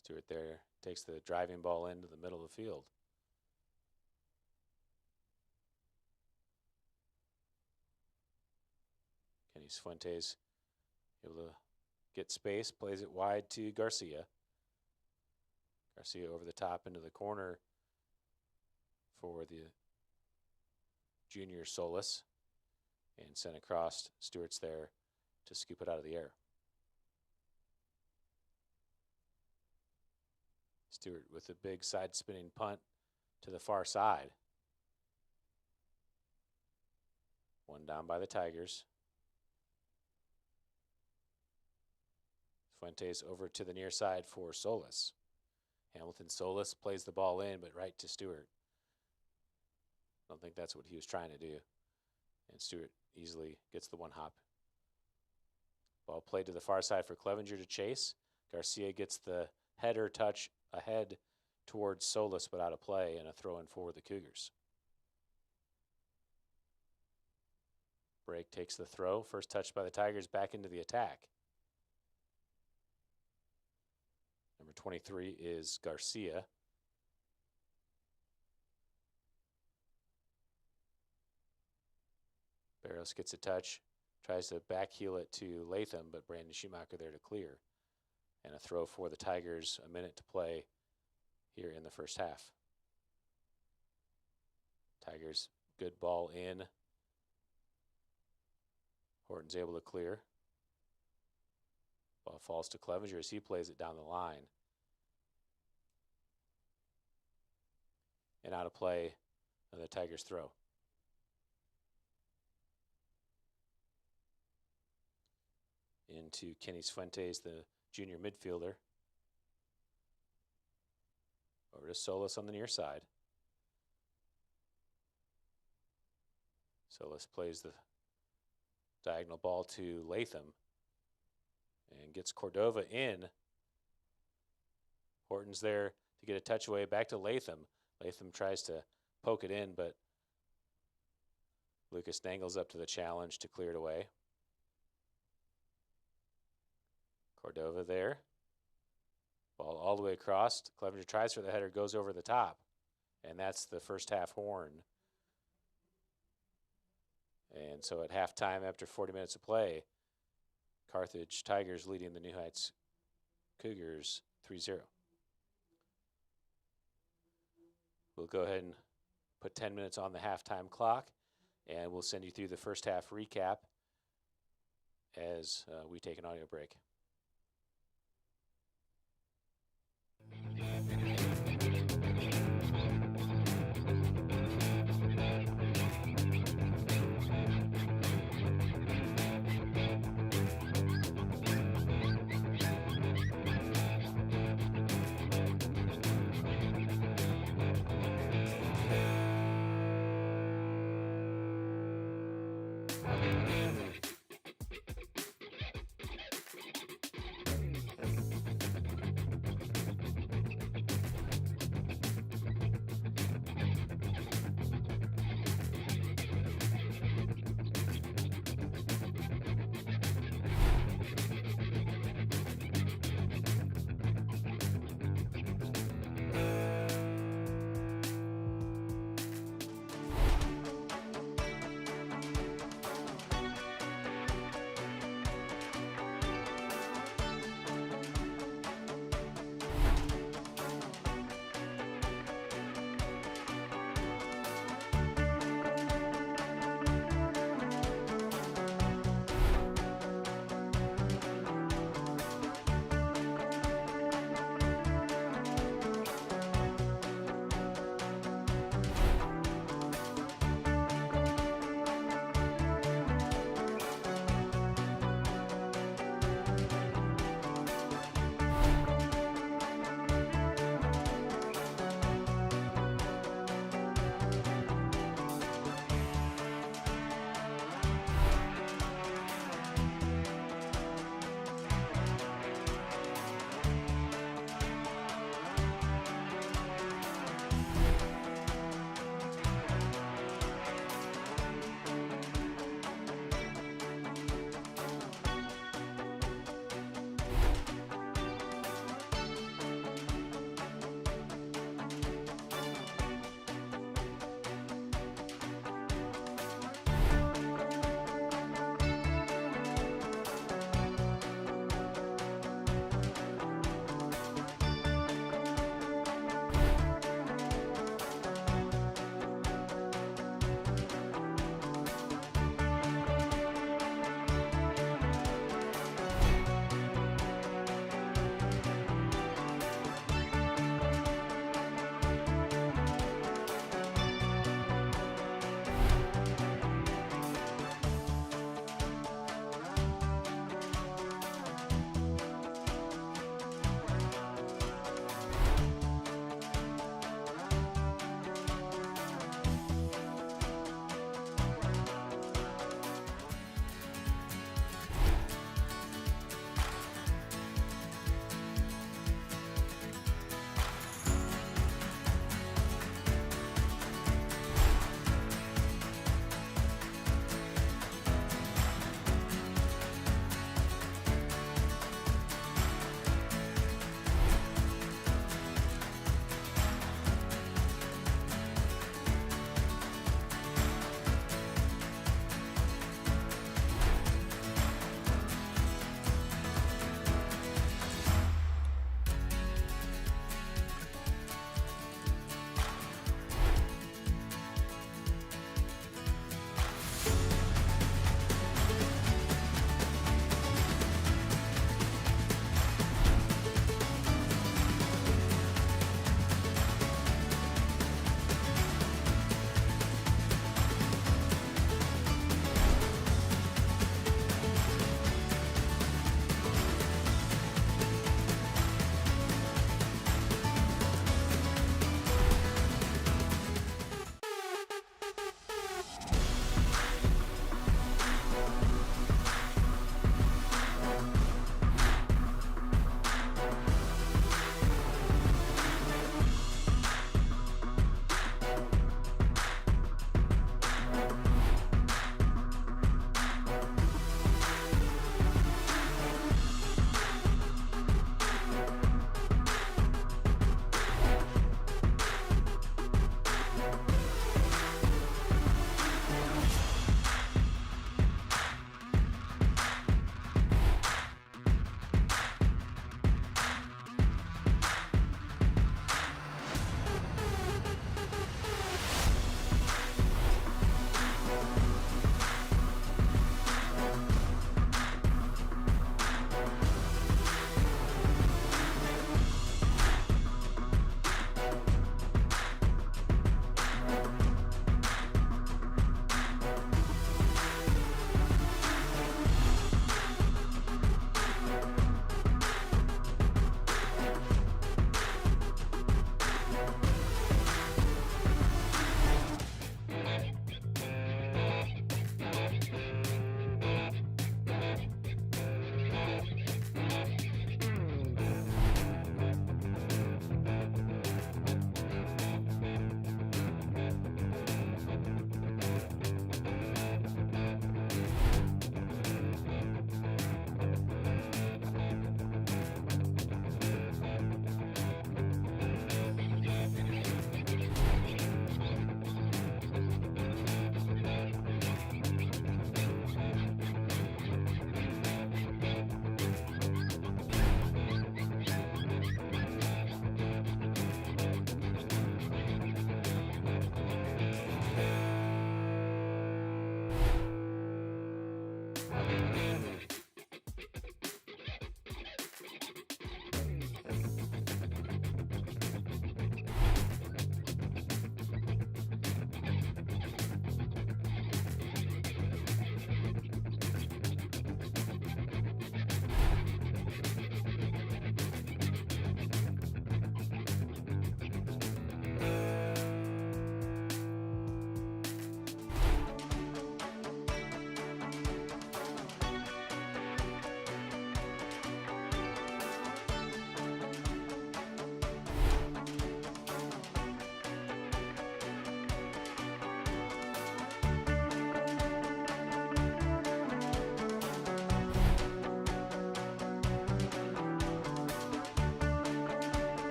Stewart there takes the driving ball into the middle of the field. Kenny Fuentes able to get space, plays it wide to Garcia. Garcia over the top into the corner for the junior Solis. And sent across. Stewart's there to scoop it out of the air. Stewart with a big side spinning punt to the far side. One down by the Tigers. Fuentes over to the near side for Solis. Hamilton Solis plays the ball in, but right to Stewart. Don't think that's what he was trying to do. And Stewart easily gets the one hop. Ball played to the far side for Clevenger to chase. Garcia gets the header touch ahead towards Solis, but out of play, and a throw in for the Cougars. Break takes the throw. First touch by the Tigers, back into the attack. Number 23 is Garcia. Barros gets a touch, tries to backheel it to Latham, but Brandon Schumacher there to clear. And a throw for the Tigers, a minute to play here in the first half. Tigers, good ball in. Horton's able to clear. Ball falls to Clevenger as he plays it down the line. And out of play, the Tigers throw. Into Kenny Fuentes, the junior midfielder. Over to Solis on the near side. Solis plays the diagonal ball to Latham and gets Cordova in. Horton's there to get a touch away, back to Latham. Latham tries to poke it in, but Lucas Nangle's up to the challenge to clear it away. Cordova there. Ball all the way across. Clevenger tries for the header, goes over the top. And that's the first half horn. And so at halftime, after 40 minutes of play, Carthage Tigers leading the New Heights Cougars 3-0. We'll go ahead and put 10 minutes on the halftime clock, and we'll send you through the first half recap as we take an audio break.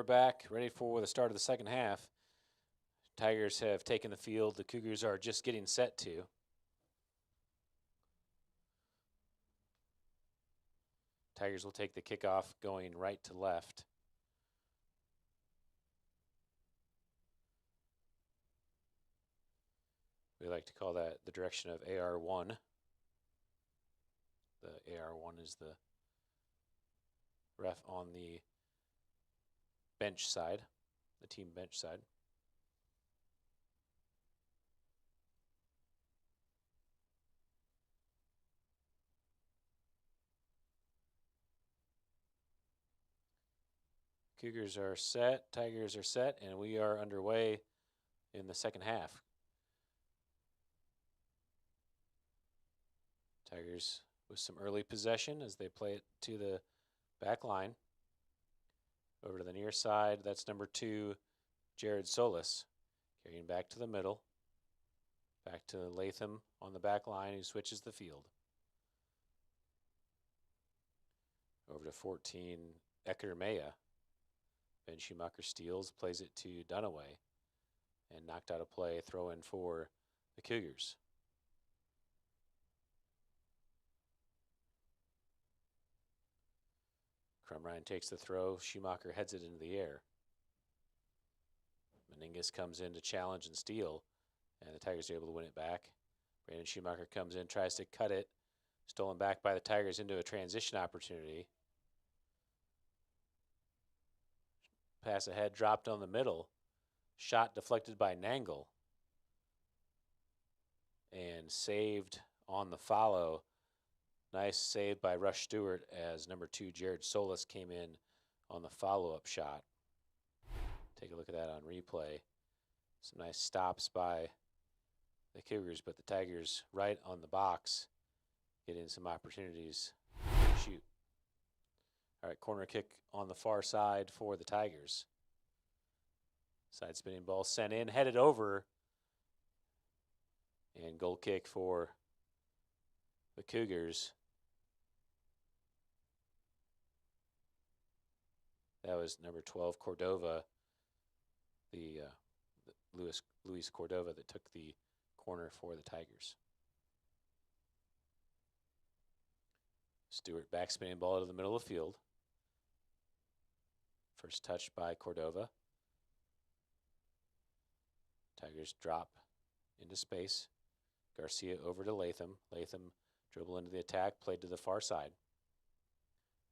we're back, ready for the start of the second half. Tigers have taken the field. The Cougars are just getting set to. Tigers will take the kickoff going right to left. We like to call that the direction of AR1. The AR1 is the ref on the bench side, the team bench side. Cougars are set, Tigers are set, and we are underway in the second half. Tigers with some early possession as they play it to the back line. Over to the near side, that's number 2, Jared Solis. Carrying back to the middle. Back to Latham on the back line, who switches the field. Over to 14, Ecker Maya. Ben Schumacher steals, plays it to Dunaway, and knocked out a play, throw in for the Cougars. Crumrine takes the throw, Schumacher heads it into the air. Meningus comes in to challenge and steal, and the Tigers are able to win it back. Brandon Schumacher comes in, tries to cut it, stolen back by the Tigers into a transition opportunity. Pass ahead, dropped on the middle. Shot deflected by Nangle. And saved on the follow. Nice save by Rush Stewart as number 2, Jared Solis, came in on the follow-up shot. Take a look at that on replay. Some nice stops by the Cougars, but the Tigers right on the box, getting some opportunities to shoot. All right, corner kick on the far side for the Tigers. Side spinning ball sent in, headed over. And goal kick for the Cougars. That was number 12, Cordova, the Luis Cordova, that took the corner for the Tigers. Stewart backspinning ball to the middle of the field. First touch by Cordova. Tigers drop into space. Garcia over to Latham. Latham dribble into the attack, played to the far side.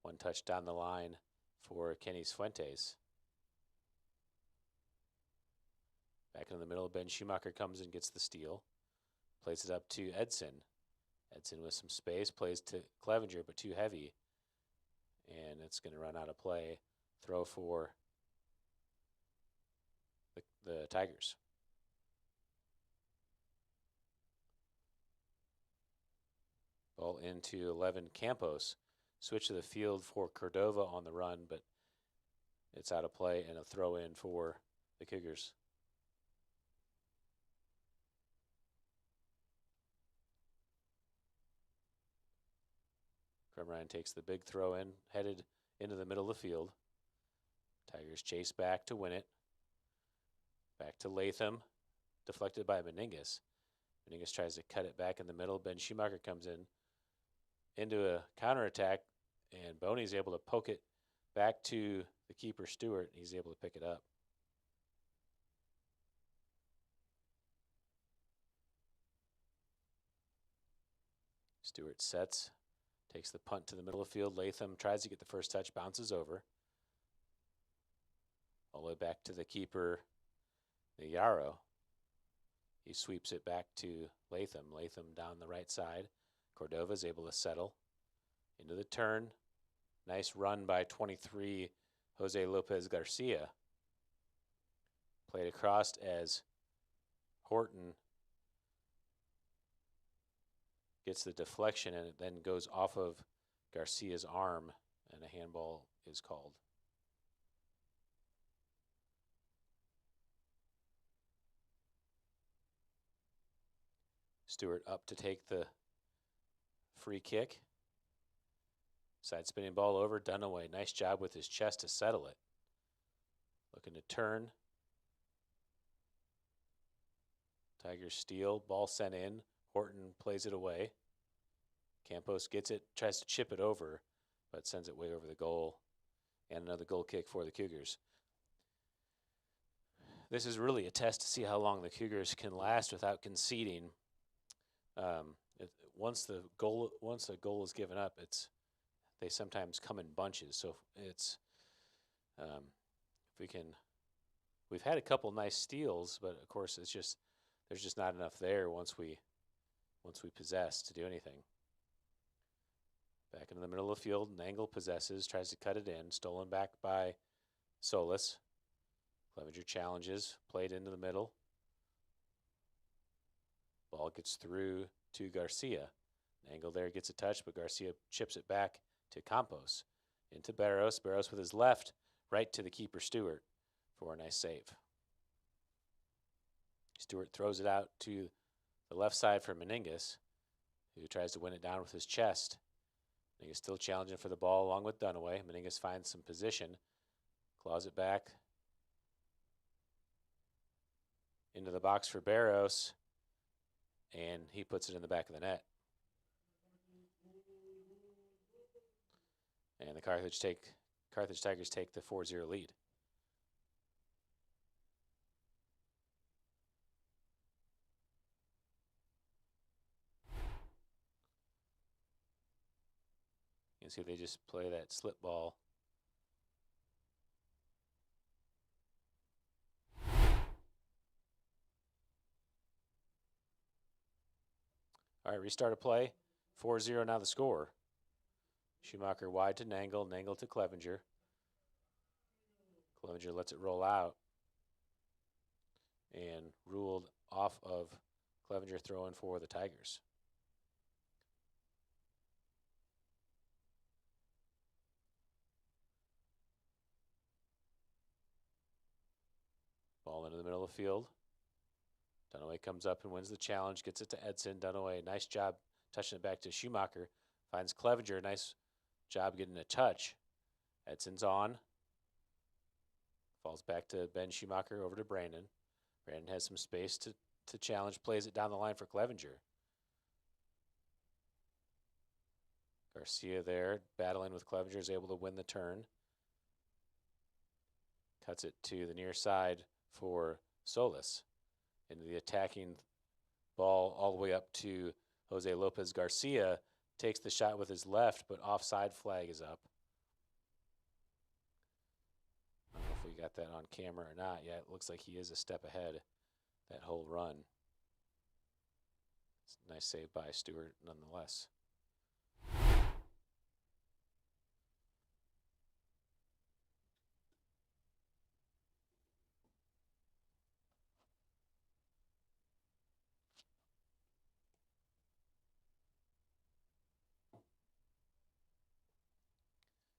One touch down the line for Kenny Fuentes. Back in the middle, Ben Schumacher comes and gets the steal. Plays it up to Edson. Edson with some space, plays to Clevenger, but too heavy. And it's going to run out of play. Throw for the Tigers. Ball into 11, Campos. Switch to the field for Cordova on the run, but it's out of play and a throw in for the Cougars. Crumrine takes the big throw in, headed into the middle of the field. Tigers chase back to win it. Back to Latham, deflected by Meningus. Meningus tries to cut it back in the middle. Ben Schumacher comes in into a counterattack, and Boney's able to poke it back to the keeper, Stewart. He's able to pick it up. Stewart sets, takes the punt to the middle of the field. Latham tries to get the first touch, bounces over. All the way back to the keeper, the Yarrow. He sweeps it back to Latham. Latham down the right side. Cordova's able to settle into the turn. Nice run by 23, Jose Lopez Garcia. Played across as Horton gets the deflection, and it then goes off of Garcia's arm, and a handball is called. Stewart up to take the free kick. Side spinning ball over, Dunaway. Nice job with his chest to settle it. Looking to turn. Tigers steal. Ball sent in. Horton plays it away. Campos gets it, tries to chip it over, but sends it way over the goal. And another goal kick for the Cougars. This is really a test to see how long the Cougars can last without conceding. Once a goal is given up, they sometimes come in bunches. So if we've had a couple nice steals, but of course there's just not enough there once we possess to do anything. Back into the middle of the field, Nangle possesses, tries to cut it in, stolen back by Solis. Clevenger challenges, played into the middle. Ball gets through to Garcia. Nangle there gets a touch, but Garcia chips it back to Campos. Into Barros. Barros with his left, right to the keeper Stewart for a nice save. Stewart throws it out to the left side for Meningas, who tries to win it down with his chest. Meningas still challenging for the ball along with Dunaway. Meningas finds some position, claws it back into the box for Barros, and he puts it in the back of the net. And the Carthage Tigers take the 4-0 lead. You can see they just play that slip ball. All right, restart of play. 4-0 now the score. Schumacher wide to Nangle, Nangle to Clevenger. Clevenger lets it roll out and ruled off of Clevenger throwing for the Tigers. Ball into the middle of the field. Dunaway comes up and wins the challenge, gets it to Edson. Dunaway, nice job touching it back to Schumacher. Finds Clevenger, nice job getting a touch. Edson's on. Falls back to Ben Schumacher over to Brandon. Brandon has some space to challenge, plays it down the line for Clevenger. Garcia there, battling with Clevenger, is able to win the turn. Cuts it to the near side for Solis. Into the attacking ball all the way up to Jose Lopez. Garcia takes the shot with his left, but offside flag is up. I don't know if we got that on camera or not. Yeah, it looks like he is a step ahead that whole run. It's a nice save by Stewart nonetheless.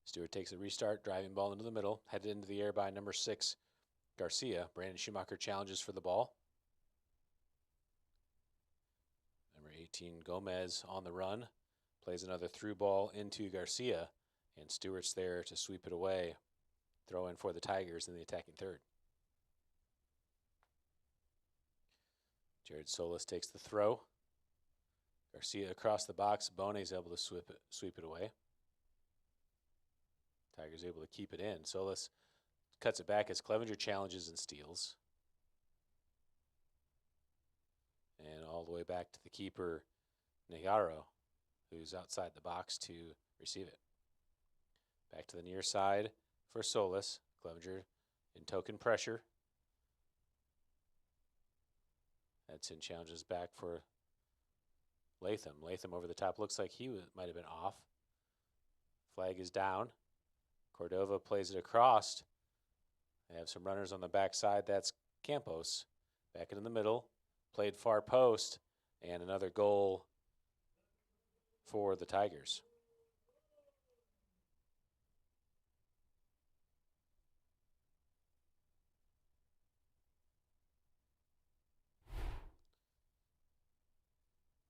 Stewart takes a restart, driving ball into the middle, headed into the air by number 6, Garcia. Brandon Schumacher challenges for the ball. Number 18, Gomez on the run, plays another through ball into Garcia, and Stewart's there to sweep it away. Throw in for the Tigers in the attacking third. Jared Solis takes the throw. Garcia across the box. Boney's able to sweep it away. Tigers able to keep it in. Solis cuts it back as Clevenger challenges and steals. And all the way back to the keeper, Negaro, who's outside the box to receive it. Back to the near side for Solis. Clevenger in token pressure. Edson challenges back for Latham. Latham over the top. Looks like he might have been off. Flag is down. Cordova plays it across. They have some runners on the backside. That's Campos. Back into the middle. Played far post. And another goal for the Tigers.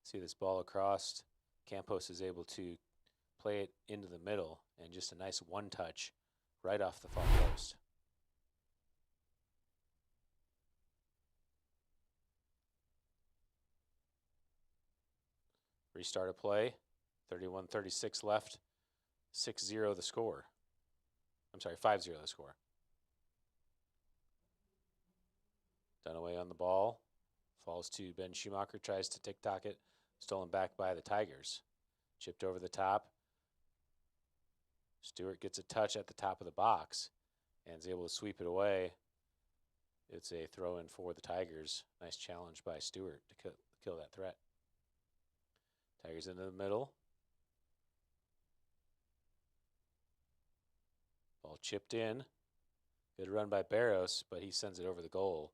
See this ball across. Campos is able to play it into the middle, and just a nice one touch right off the far post. Restart of play. 31-36 left. 6-0 the score. I'm sorry, 5-0 the score. Dunaway on the ball. Falls to Ben Schumacher. Tries to tick-tock it. Stolen back by the Tigers. Chipped over the top. Stewart gets a touch at the top of the box and is able to sweep it away. It's a throw-in for the Tigers. Nice challenge by Stewart to kill that threat. Tigers into the middle. Ball chipped in. Good run by Barros, but he sends it over the goal.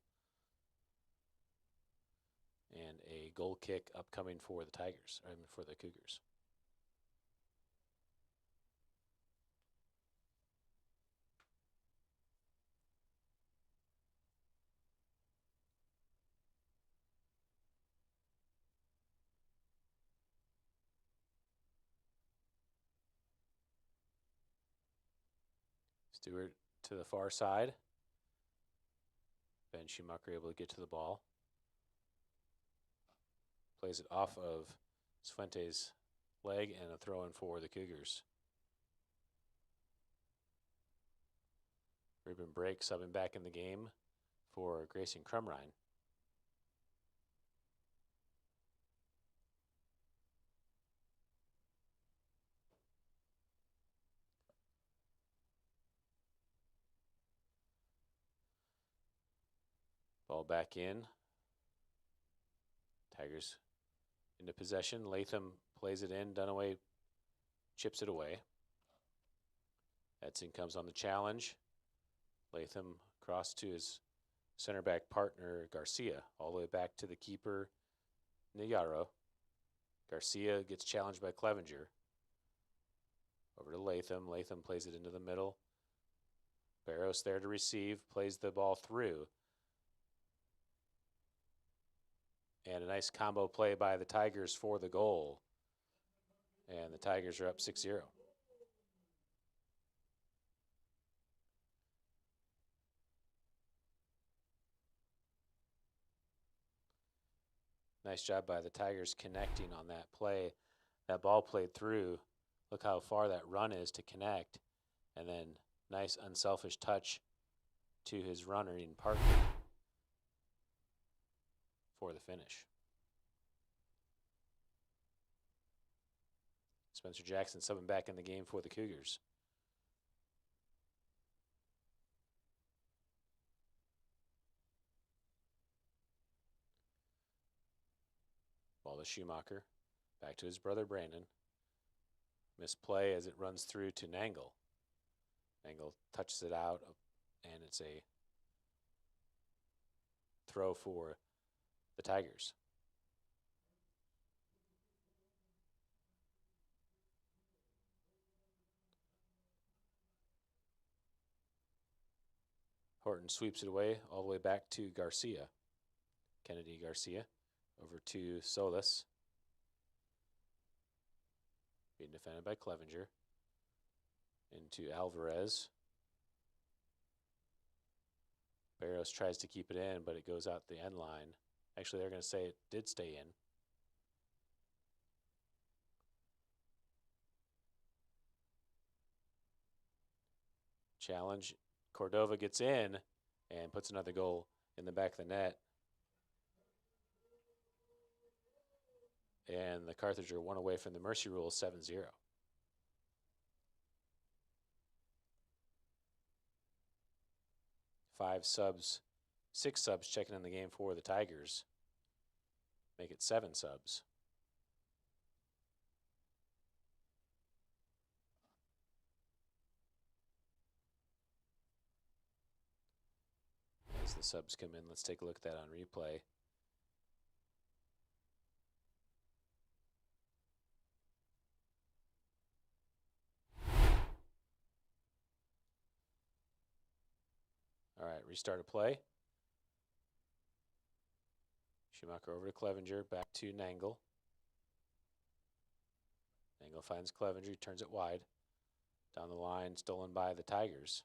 And a goal kick upcoming for the Tigers, or for the Cougars. Stewart to the far side. Ben Schumacher able to get to the ball. Plays it off of Fuentes' leg and a throw-in for the Cougars. Ruben Brake subbing back in the game for Grayson Crumrine. Ball back in. Tigers into possession. Latham plays it in. Dunaway chips it away. Edson comes on the challenge. Latham cross to his center back partner Garcia, all the way back to the keeper Niyaro. Garcia gets challenged by Clevenger. Over to Latham. Latham plays it into the middle. Barros there to receive, plays the ball through. And a nice combo play by the Tigers for the goal. And the Tigers are up 6-0. Nice job by the Tigers connecting on that play. That ball played through. Look how far that run is to connect. And then nice unselfish touch to his running partner for the finish. Spencer Jackson subbing back in the game for the Cougars. Ball to Schumacher. Back to his brother Brandon. Misplay as it runs through to Nangle. Nangle touches it out, and it's a throw for the Tigers. Horton sweeps it away all the way back to Garcia. Kennedy Garcia over to Solis. Being defended by Clevenger. Into Alvarez. Barros tries to keep it in, but it goes out the end line. Actually, they're going to say it did stay in. Challenge. Cordova gets in and puts another goal in the back of the net. And the Carthage are one away from the mercy rule, 7-0. Six subs checking in the game for the Tigers. Make it 7 subs. As the subs come in, let's take a look at that on replay. All right, restart of play. Schumacher over to Clevenger, back to Nangle. Nangle finds Clevenger, he turns it wide. Down the line, stolen by the Tigers.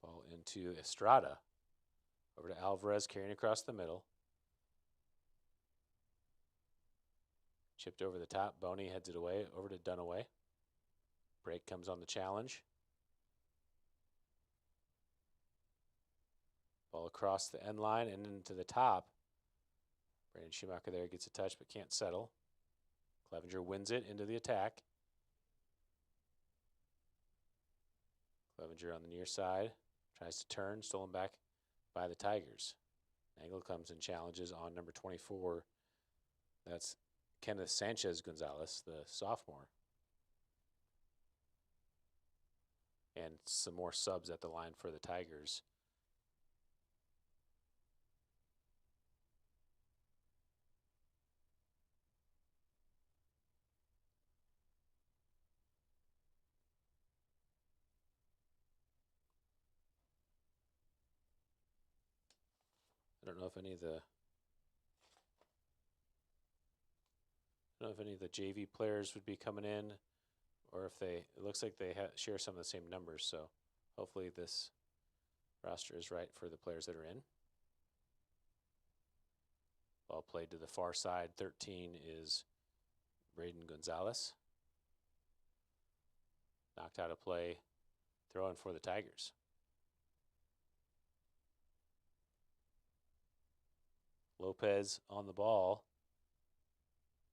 Ball into Estrada. Over to Alvarez, carrying across the middle. Chipped over the top. Boney heads it away. Over to Dunaway. Break comes on the challenge. Ball across the end line and into the top. Brandon Schumacher there gets a touch but can't settle. Clevenger wins it into the attack. Clevenger on the near side. Tries to turn. Stolen back by the Tigers. Angle comes and challenges on number 24. That's Kenneth Sanchez Gonzalez, the sophomore. And some more subs at the line for the Tigers. I don't know if any of the JV players would be coming in, or if they. It looks like they share some of the same numbers. So hopefully this roster is right for the players that are in. Ball played to the far side. 13 is Braden Gonzalez. Knocked out of play. Throwing for the Tigers. Lopez on the ball.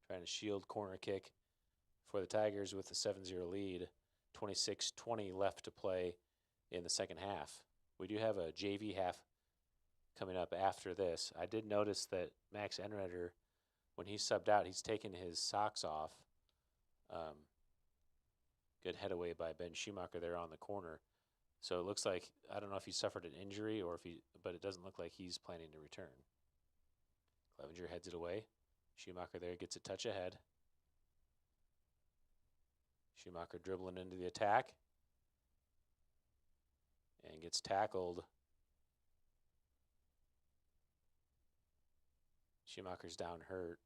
Trying to shield corner kick for the Tigers with a 7-0 lead. 26-20 left to play in the second half. We do have a JV half coming up after this. I did notice that Max Enrider, when he subbed out, he's taken his socks off. Good head away by Ben Schumacher there on the corner. So it looks like, I don't know if he suffered an injury or if but it doesn't look like he's planning to return. Clevenger heads it away. Schumacher there gets a touch ahead. Schumacher dribbling into the attack. And gets tackled. Schumacher's down hurt.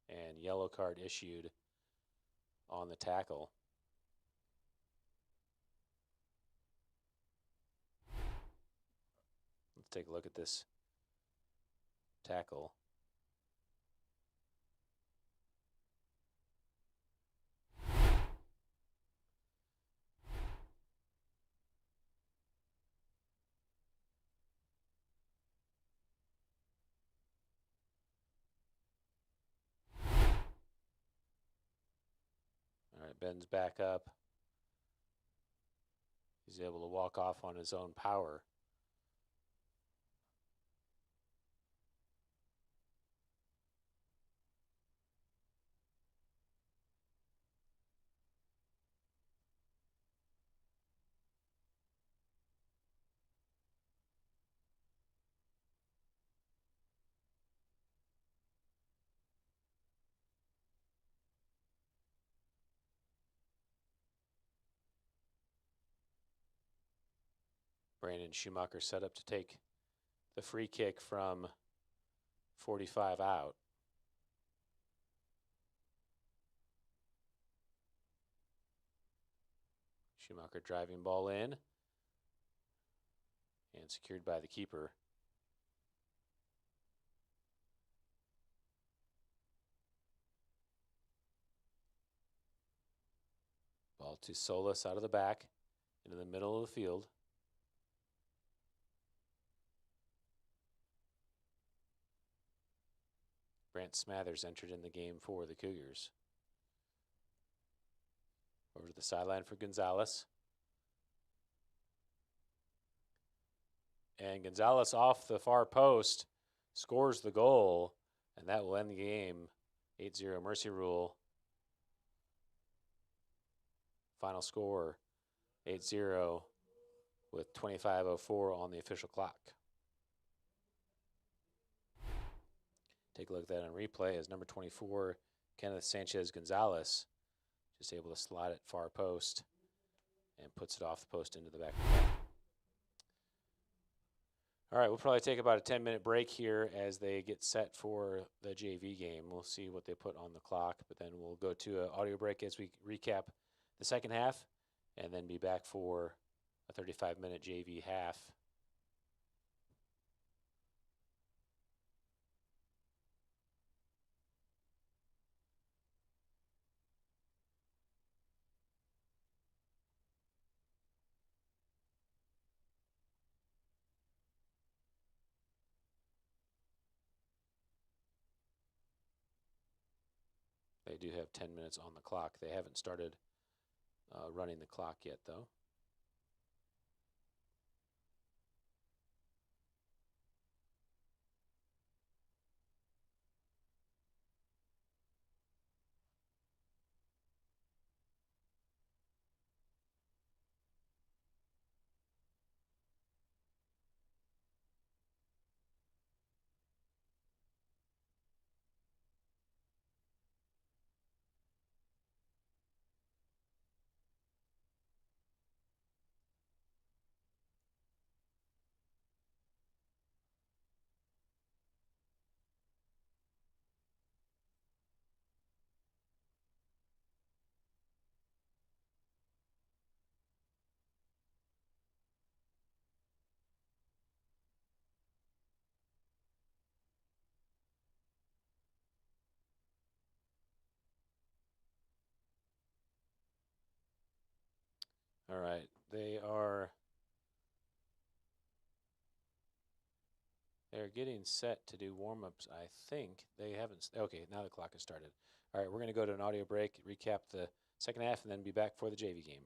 And yellow card issued on the tackle. Let's take a look at this tackle. All right, Ben's back up. He's able to walk off on his own power. Brandon Schumacher set up to take the free kick from 45 out. Schumacher driving ball in and secured by the keeper. Ball to Solis out of the back into the middle of the field. Brant Smathers entered in the game for the Cougars. Over to the sideline for Gonzalez. And Gonzalez off the far post scores the goal, and that will end the game. 8-0 mercy rule. Final score 8-0 with 25:04 on the official clock. Take a look at that on replay as number 24, Kenneth Sanchez Gonzalez, just able to slide it far post and puts it off the post into the back of the net. All right, we'll probably take about a 10-minute break here as they get set for the JV game. We'll see what they put on the clock, but then we'll go to an audio break as we recap the second half and then be back for a 35-minute JV half. They do have 10 minutes on the clock. They haven't started running the clock yet, though. All right, they're getting set to do warm-ups, I think. They haven't, okay, now the clock has started. All right, we're going to go to an audio break, recap the second half, and then be back for the JV game.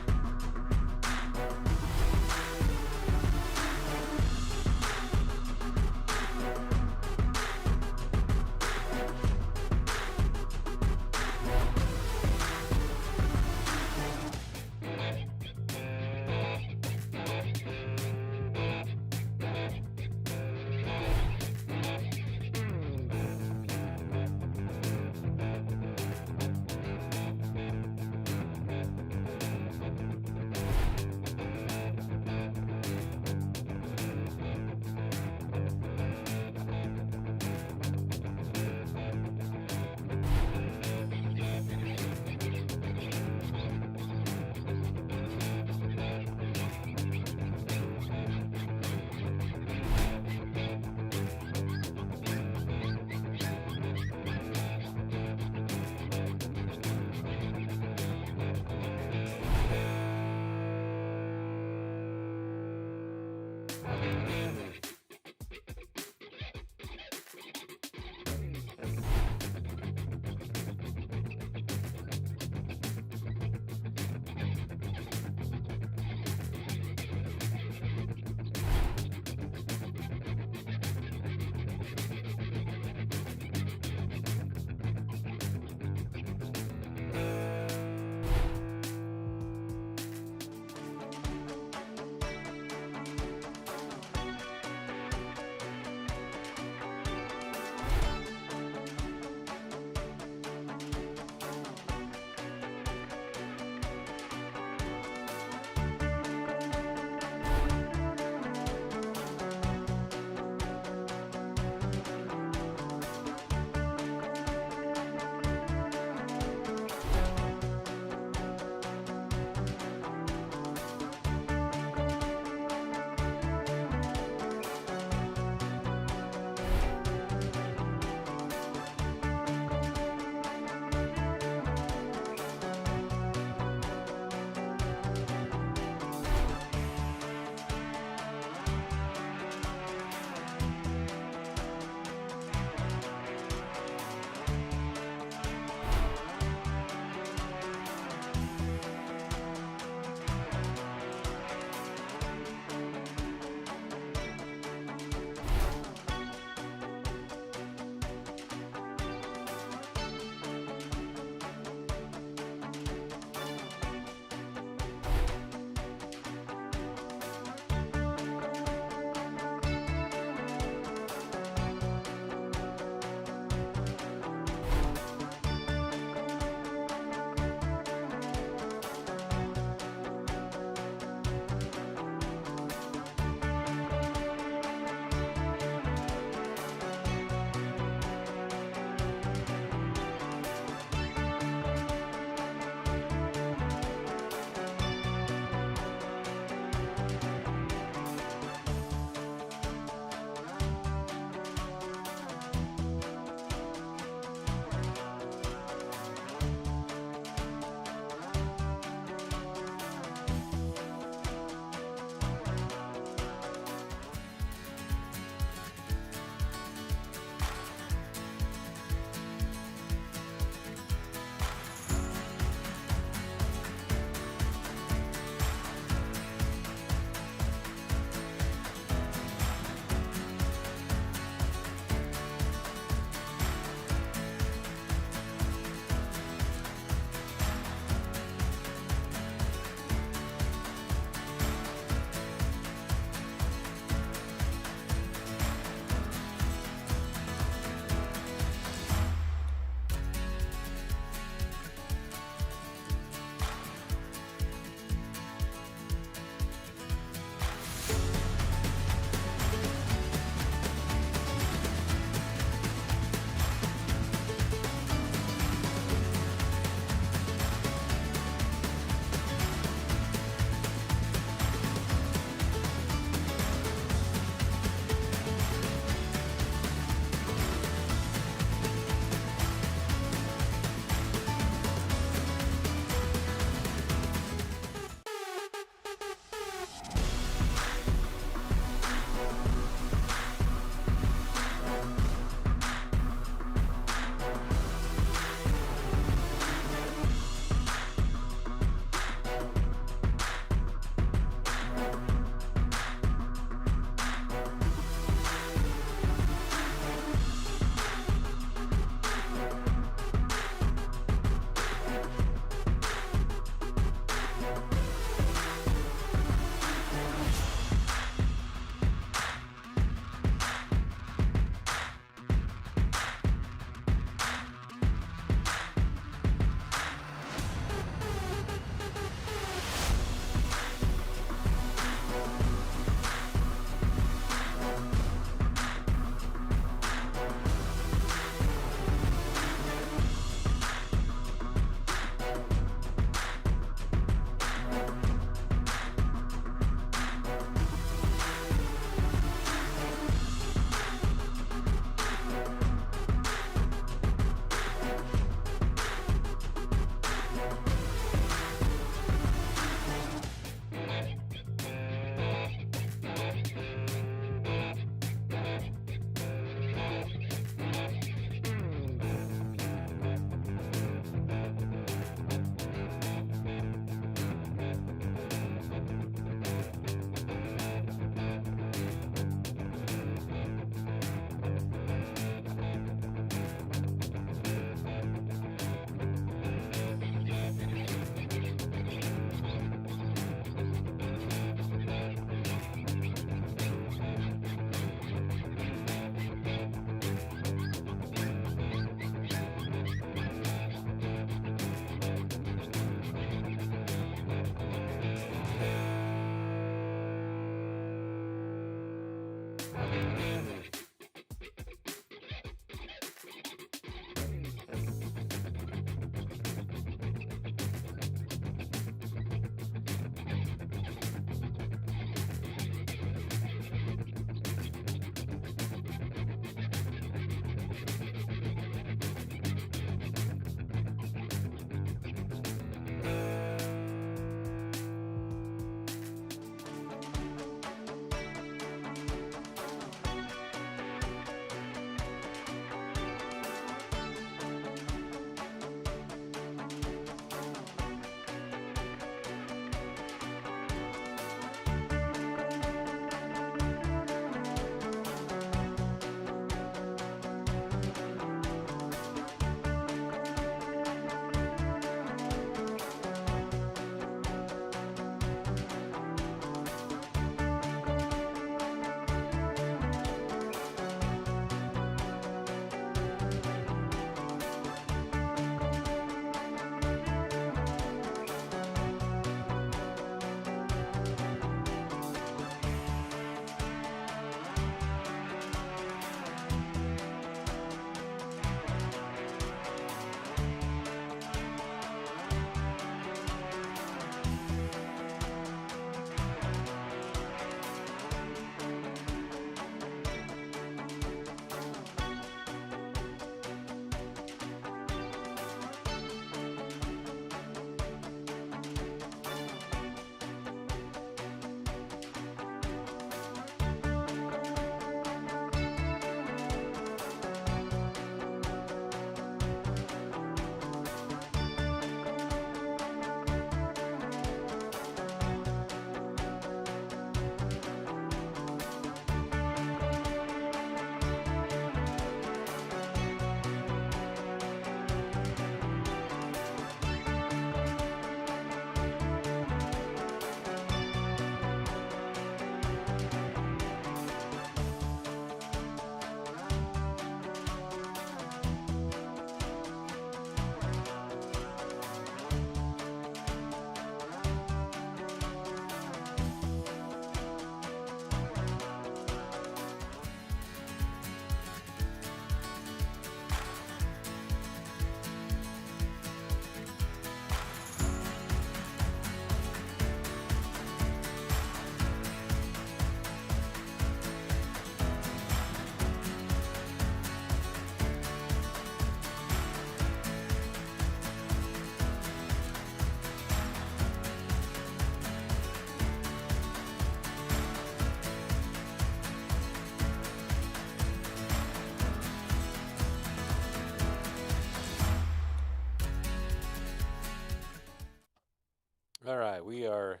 All right, we are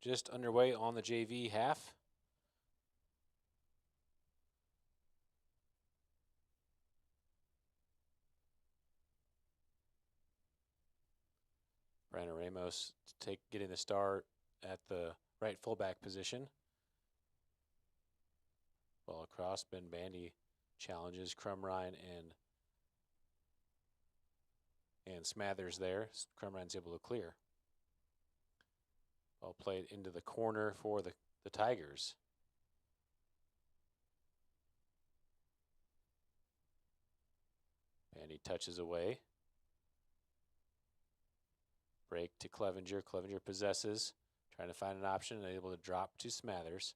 just underway on the JV half. Brandon Ramos getting the start at the right fullback position. Ball across. Ben Bandy challenges Crumrine and Smathers there. Crumrine's able to clear. Ball played into the corner for the Tigers. Bandy touches away. Break to Clevenger. Clevenger possesses, trying to find an option, and able to drop to Smathers.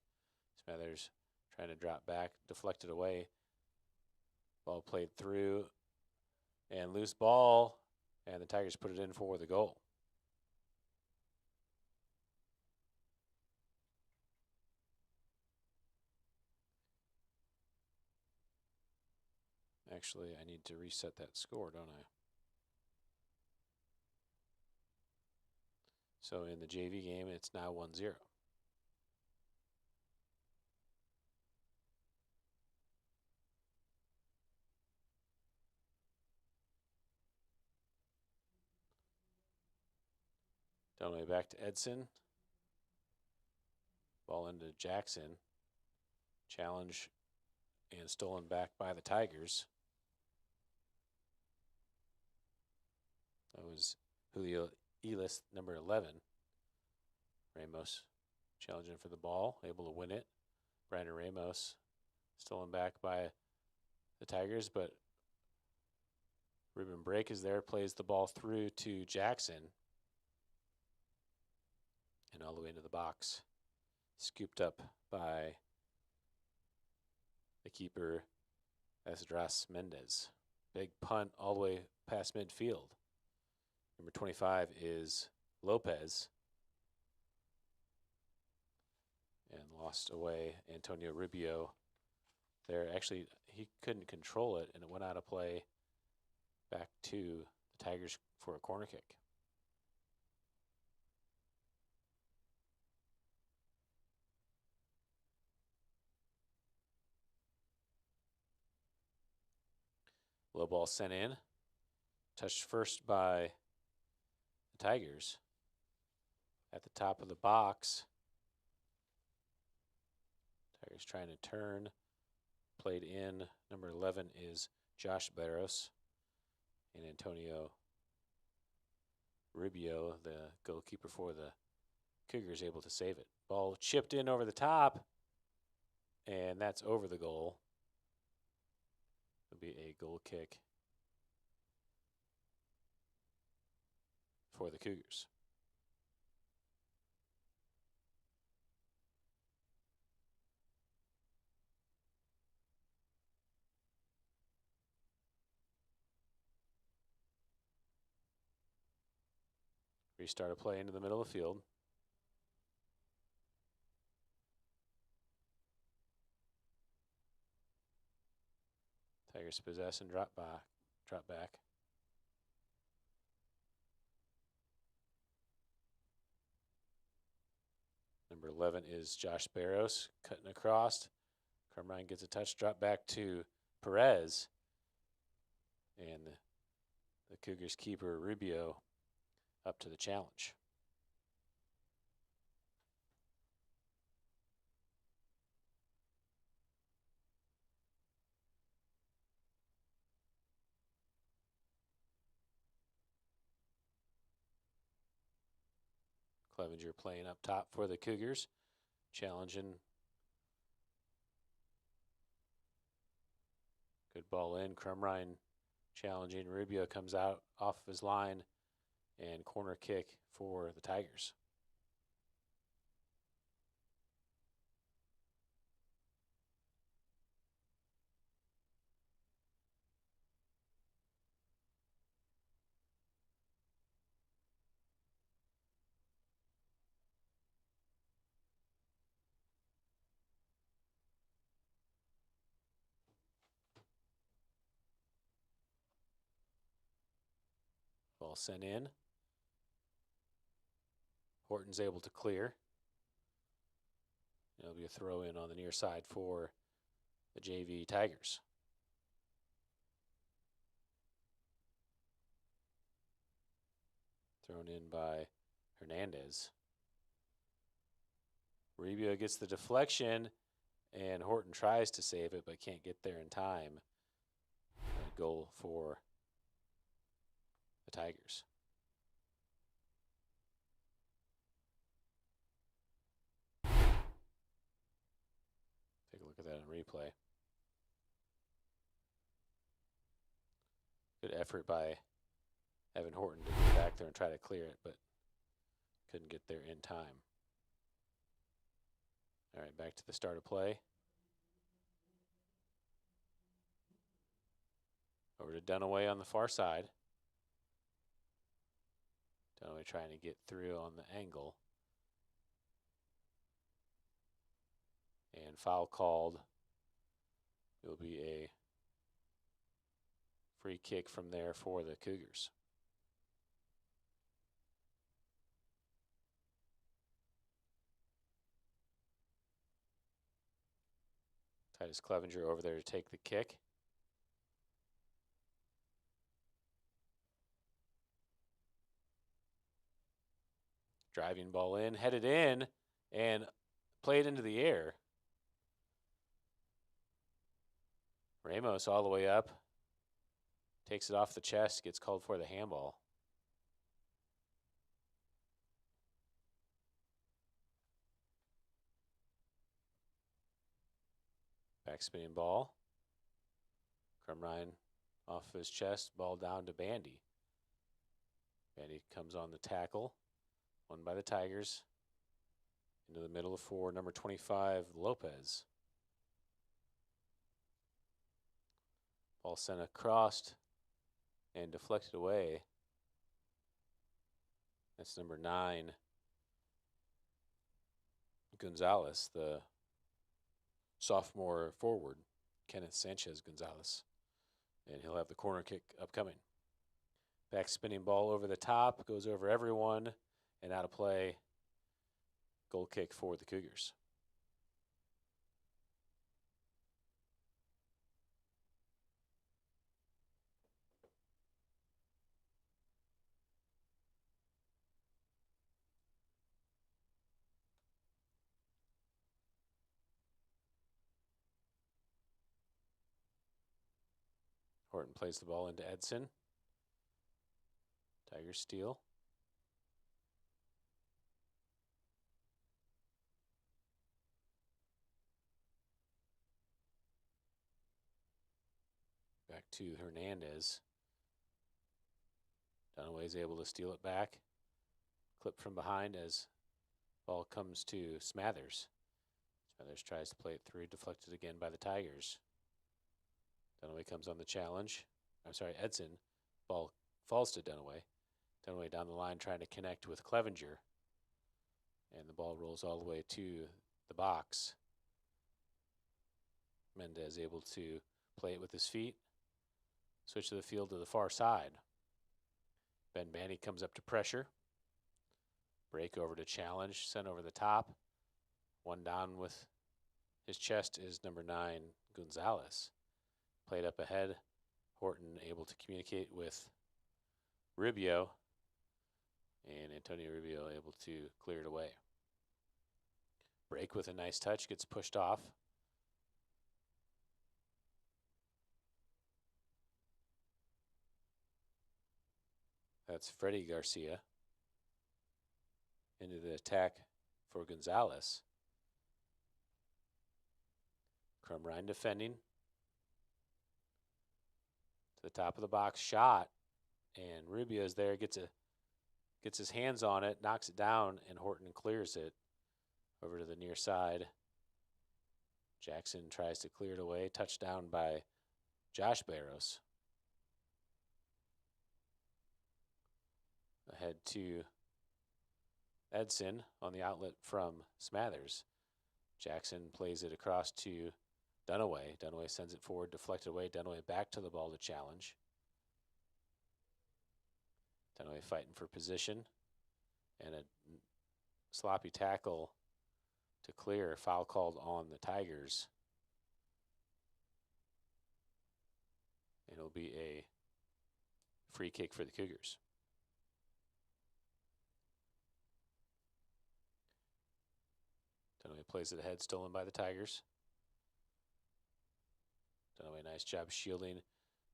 Smathers trying to drop back, deflected away. Ball played through, and loose ball, and the Tigers put it in for the goal. Actually, I need to reset that score, don't I? So in the JV game, it's now 1-0. Down the way back to Edson. Ball into Jackson. Challenge and stolen back by the Tigers. That was Julio Elis, number 11. Ramos challenging for the ball, able to win it. Brandon Ramos stolen back by the Tigers, but Ruben Brake is there, plays the ball through to Jackson. And all the way into the box. Scooped up by the keeper, Esdras Mendez. Big punt all the way past midfield. Number 25 is Lopez. And lost away Antonio Rubio. There, actually, he couldn't control it, and it went out of play back to the Tigers for a corner kick. Low ball sent in. Touched first by the Tigers. At the top of the box. Tigers trying to turn. Played in. Number 11 is Josh Barros. And Antonio Rubio, the goalkeeper for the Cougars, able to save it. Ball chipped in over the top. And that's over the goal. It'll be a goal kick for the Cougars. Restart a play into the middle of the field. Tigers possess and drop back. Number 11 is Josh Barros, cutting across. Carmine gets a touch, drop back to Perez. And the Cougars keeper, Rubio, up to the challenge. Clevenger playing up top for the Cougars, challenging. Good ball in. Crumrine challenging. Rubio comes out off of his line, and corner kick for the Tigers. Ball sent in. Horton's able to clear. It'll be a throw in on the near side for the JV Tigers. Thrown in by Hernandez. Rubio gets the deflection, and Horton tries to save it but can't get there in time. A goal for the Tigers. Take a look at that on replay. Good effort by Evan Horton to get back there and try to clear it, but couldn't get there in time. All right, back to the start of play. Over to Dunaway on the far side. Dunaway trying to get through on the angle. And foul called. It will be a free kick from there for the Cougars. Titus Clevenger over there to take the kick. Driving ball in, headed in, and played into the air. Ramos all the way up. Takes it off the chest, gets called for the handball. Back spinning ball. Crumrine off his chest, ball down to Bandy. Bandy comes on the tackle. Won by the Tigers. Into the middle of four, number 25, Lopez. Ball sent across and deflected away. That's number 9, Gonzalez, the sophomore forward, Kenneth Sanchez Gonzalez. And he'll have the corner kick upcoming. Back spinning ball over the top, goes over everyone, and out of play. Goal kick for the Cougars. Horton plays the ball into Edson. Tigers steal. Back to Hernandez. Dunaway is able to steal it back. Clip from behind as ball comes to Smathers. Smathers tries to play it through, deflected again by the Tigers. Dunaway comes on the challenge. I'm sorry, Edson. Ball falls to Dunaway. Dunaway down the line trying to connect with Clevenger. And the ball rolls all the way to the box. Mendez able to play it with his feet. Switch to the field to the far side. Ben Bandy comes up to pressure. Break over to challenge, sent over the top. One down with his chest is number 9, Gonzalez. Played up ahead. Horton able to communicate with Rubio. And Antonio Rubio able to clear it away. Break with a nice touch, gets pushed off. That's Freddie Garcia. Into the attack for Gonzalez. Crumrine defending. To the top of the box, shot. And Rubio's there, gets his hands on it, knocks it down, and Horton clears it over to the near side. Jackson tries to clear it away. Touchdown by Josh Barros. Ahead to Edson on the outlet from Smathers. Jackson plays it across to Dunaway. Dunaway sends it forward, deflected away. Dunaway back to the ball to challenge. Dunaway fighting for position. And a sloppy tackle to clear. Foul called on the Tigers. And it'll be a free kick for the Cougars. Dunaway plays it ahead, stolen by the Tigers. Dunaway, nice job shielding,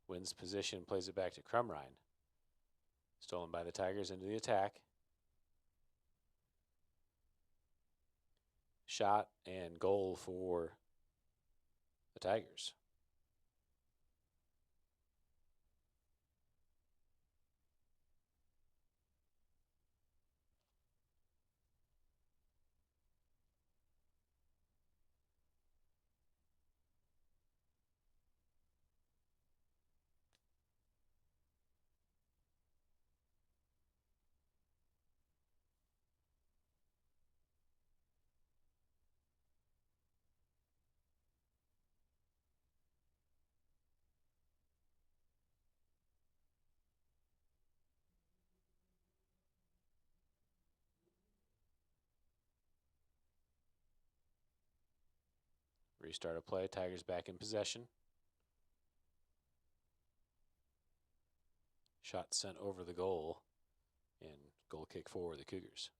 wins position, plays it back to Crumrine. Stolen by the Tigers into the attack. Shot and goal for the Tigers. Restart of play. Tigers back in possession. Shot sent over the goal. And goal kick for the Cougars.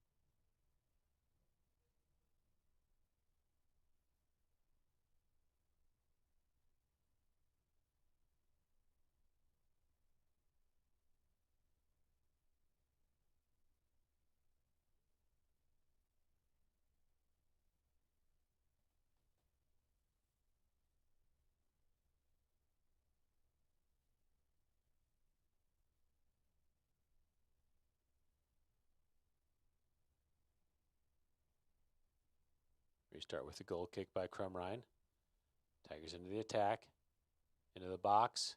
Restart with the goal kick by Crumrine. Tigers into the attack. Into the box.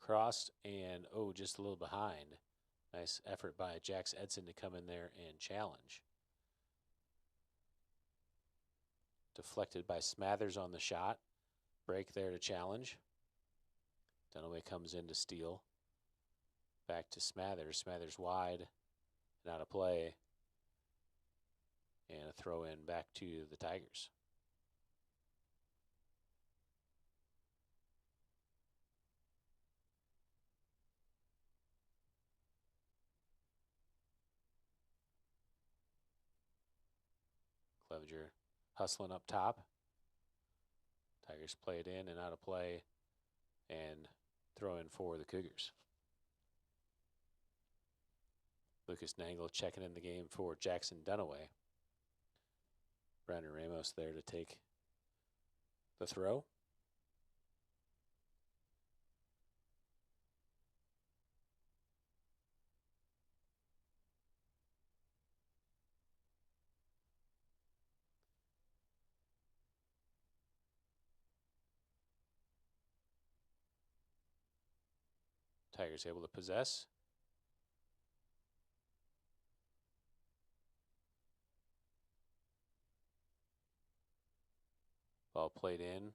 Crossed and, just a little behind. Nice effort by Jax Edson to come in there and challenge. Deflected by Smathers on the shot. Break there to challenge. Dunaway comes in to steal. Back to Smathers. Smathers wide and out of play. And a throw in back to the Tigers. Clevenger hustling up top. Tigers play it in and out of play and throw in for the Cougars. Lucas Nangle checking in the game for Jackson Dunaway. Brandon Ramos there to take the throw. Tigers able to possess. Ball played in.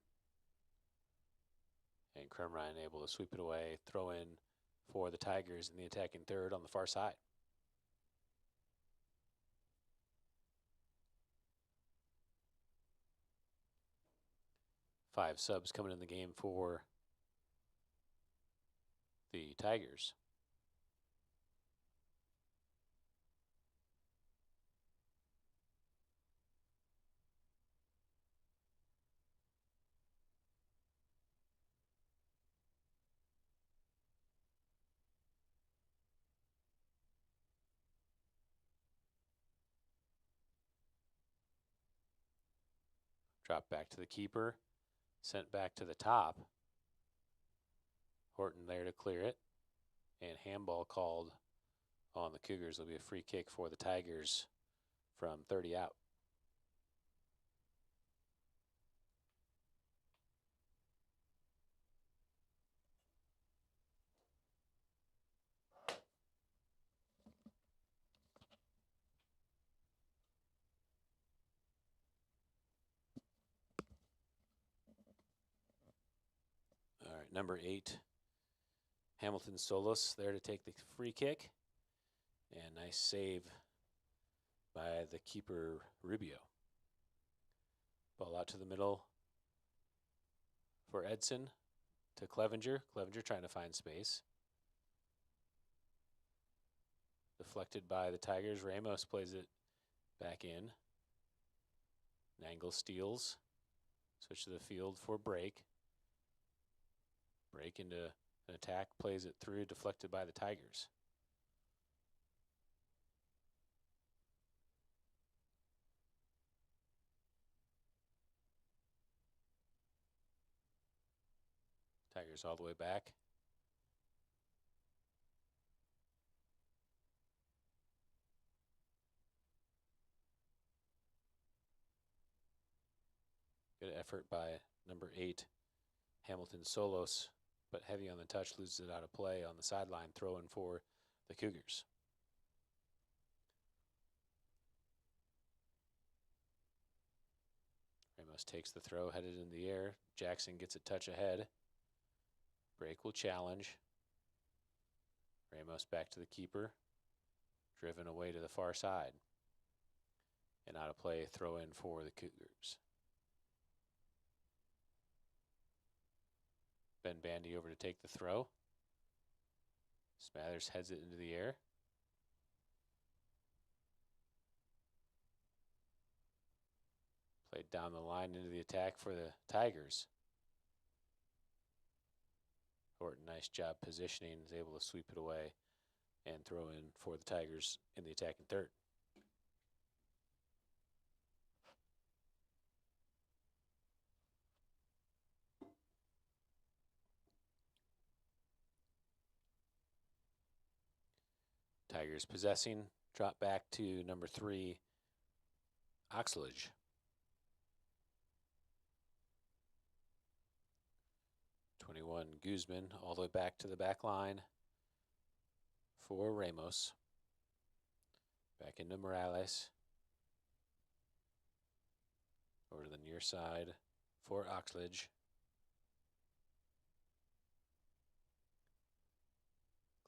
And Crumrine able to sweep it away. Throw in for the Tigers in the attacking third on the far side. Five subs coming in the game for the Tigers. Drop back to the keeper. Sent back to the top. Horton there to clear it. And handball called on the Cougars. It'll be a free kick for the Tigers from 30 out. All right, number 8, Hamilton Solis there to take the free kick. And nice save by the keeper, Rubio. Ball out to the middle for Edson to Clevenger. Clevenger trying to find space. Deflected by the Tigers. Ramos plays it back in. Nangle steals. Switch to the field for break. Break into an attack. Plays it through. Deflected by the Tigers. Tigers all the way back. Good effort by number 8, Hamilton Solos, but heavy on the touch, loses it out of play on the sideline, throwing for the Cougars. Ramos takes the throw, headed in the air. Jackson gets a touch ahead. Break will challenge. Ramos back to the keeper. Driven away to the far side. And out of play, throw in for the Cougars. Ben Bandy over to take the throw. Smathers heads it into the air. Played down the line into the attack for the Tigers. Horton, nice job positioning, is able to sweep it away and throw in for the Tigers in the attacking third. Tigers possessing, drop back to number 3, Oxlage. Guzman all the way back to the back line for Ramos. Back into Morales. Over to the near side for Oxlage.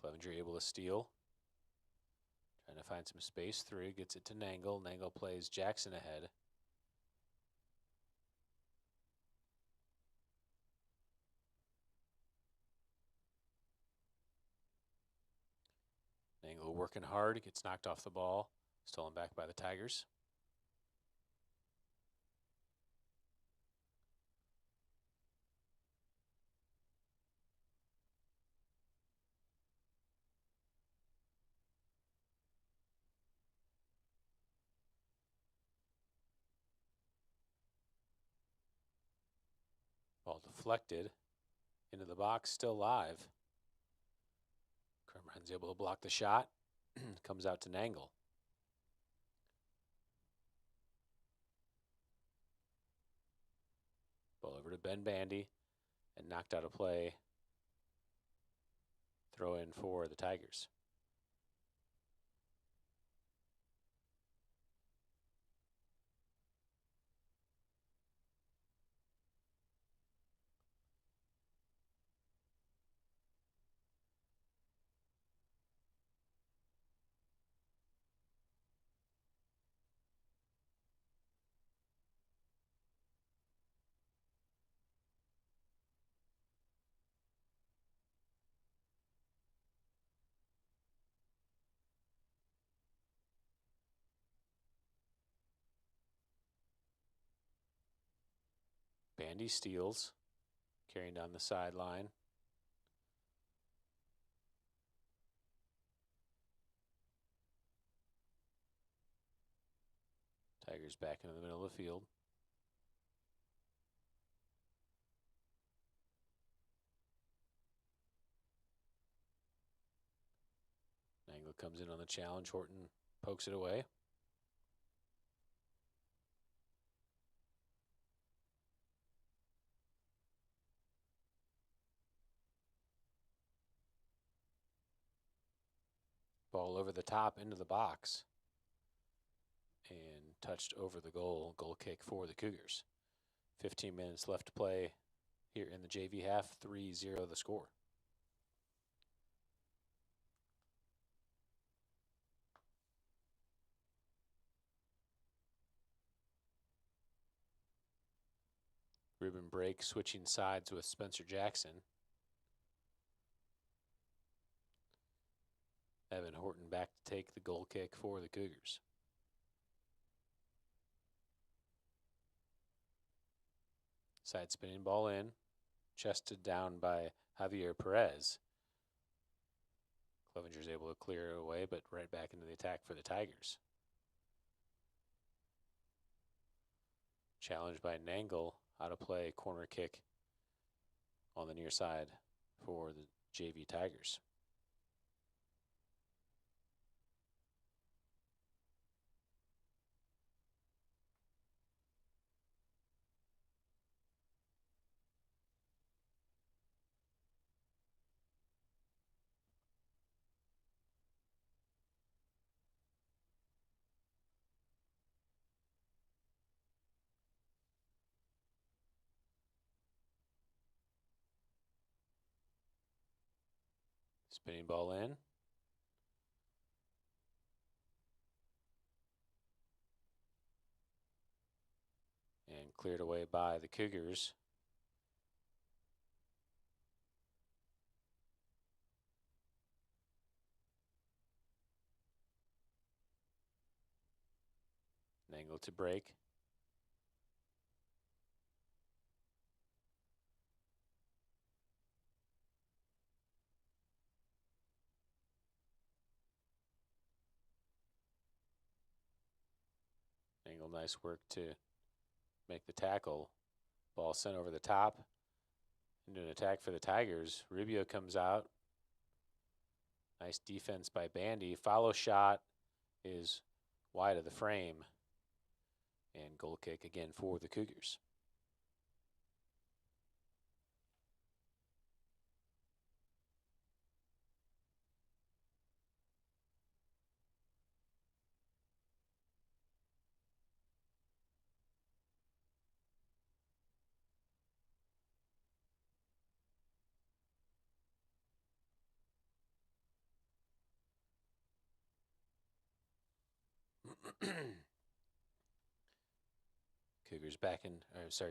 Clevenger able to steal. Trying to find some space through, gets it to Nangle. Nangle plays Jackson ahead. Nangle working hard, gets knocked off the ball. Stolen back by the Tigers. Ball deflected into the box, still live. Kermran's able to block the shot. Comes out to Nangle. Ball over to Ben Bandy and knocked out of play. Throw in for the Tigers. Bandy steals, carrying down the sideline. Tigers back into the middle of the field. Nangle comes in on the challenge. Horton pokes it away. Ball over the top into the box. And touched over the goal. Goal kick for the Cougars. 15 minutes left to play here in the JV half. 3-0 the score. Ribbon break, switching sides with Spencer Jackson. Evan Horton back to take the goal kick for the Cougars. Side spinning ball in, chested down by Javier Perez. Clevenger's able to clear it away, but right back into the attack for the Tigers. Challenged by Nangle, out of play, corner kick on the near side for the JV Tigers. Spinning ball in. And cleared away by the Cougars. Nangle to break. Nangle, nice work to make the tackle. Ball sent over the top into an attack for the Tigers. Rubio comes out. Nice defense by Bandy. Follow shot is wide of the frame. And goal kick again for the Cougars.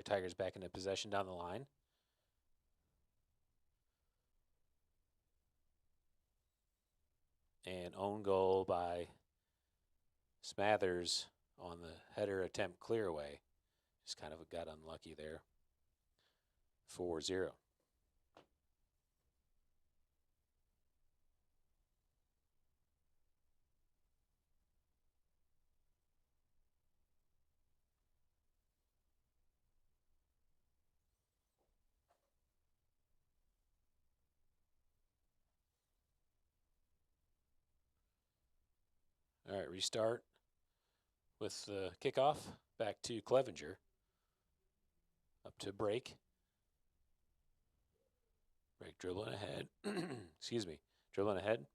Tigers back into possession down the line. And own goal by Smathers on the header attempt clear away. Just kind of got unlucky there. 4-0. All right, restart with the kickoff. Back to Clevenger. Up to break. Break dribbling ahead. Excuse me. Dribbling ahead.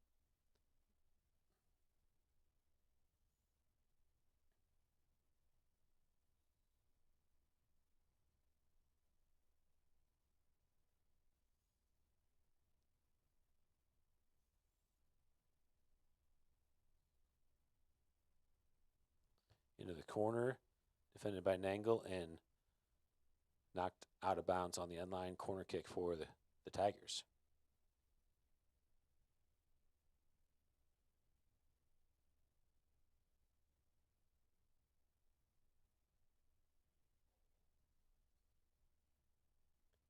Into the corner. Defended by Nangle and knocked out of bounds on the end line. Corner kick for the Tigers.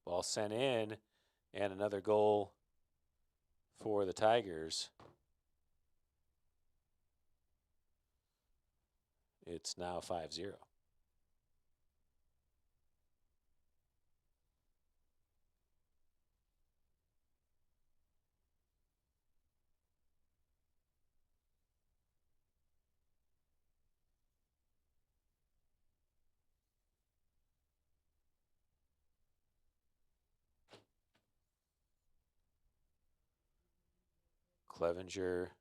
Ball sent in, and another goal for the Tigers. It's now 5-0. Clevenger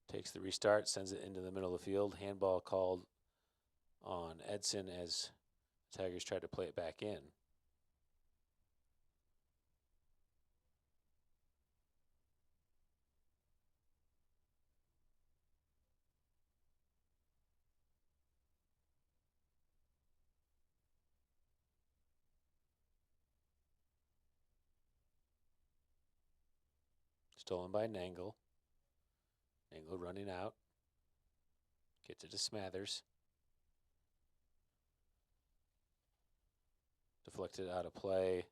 takes the restart, sends it into the middle of the field. Handball called on Edson as the Tigers try to play it back in. Stolen by Nangle. Nangle running out. Gets it to Smathers. Deflected out of play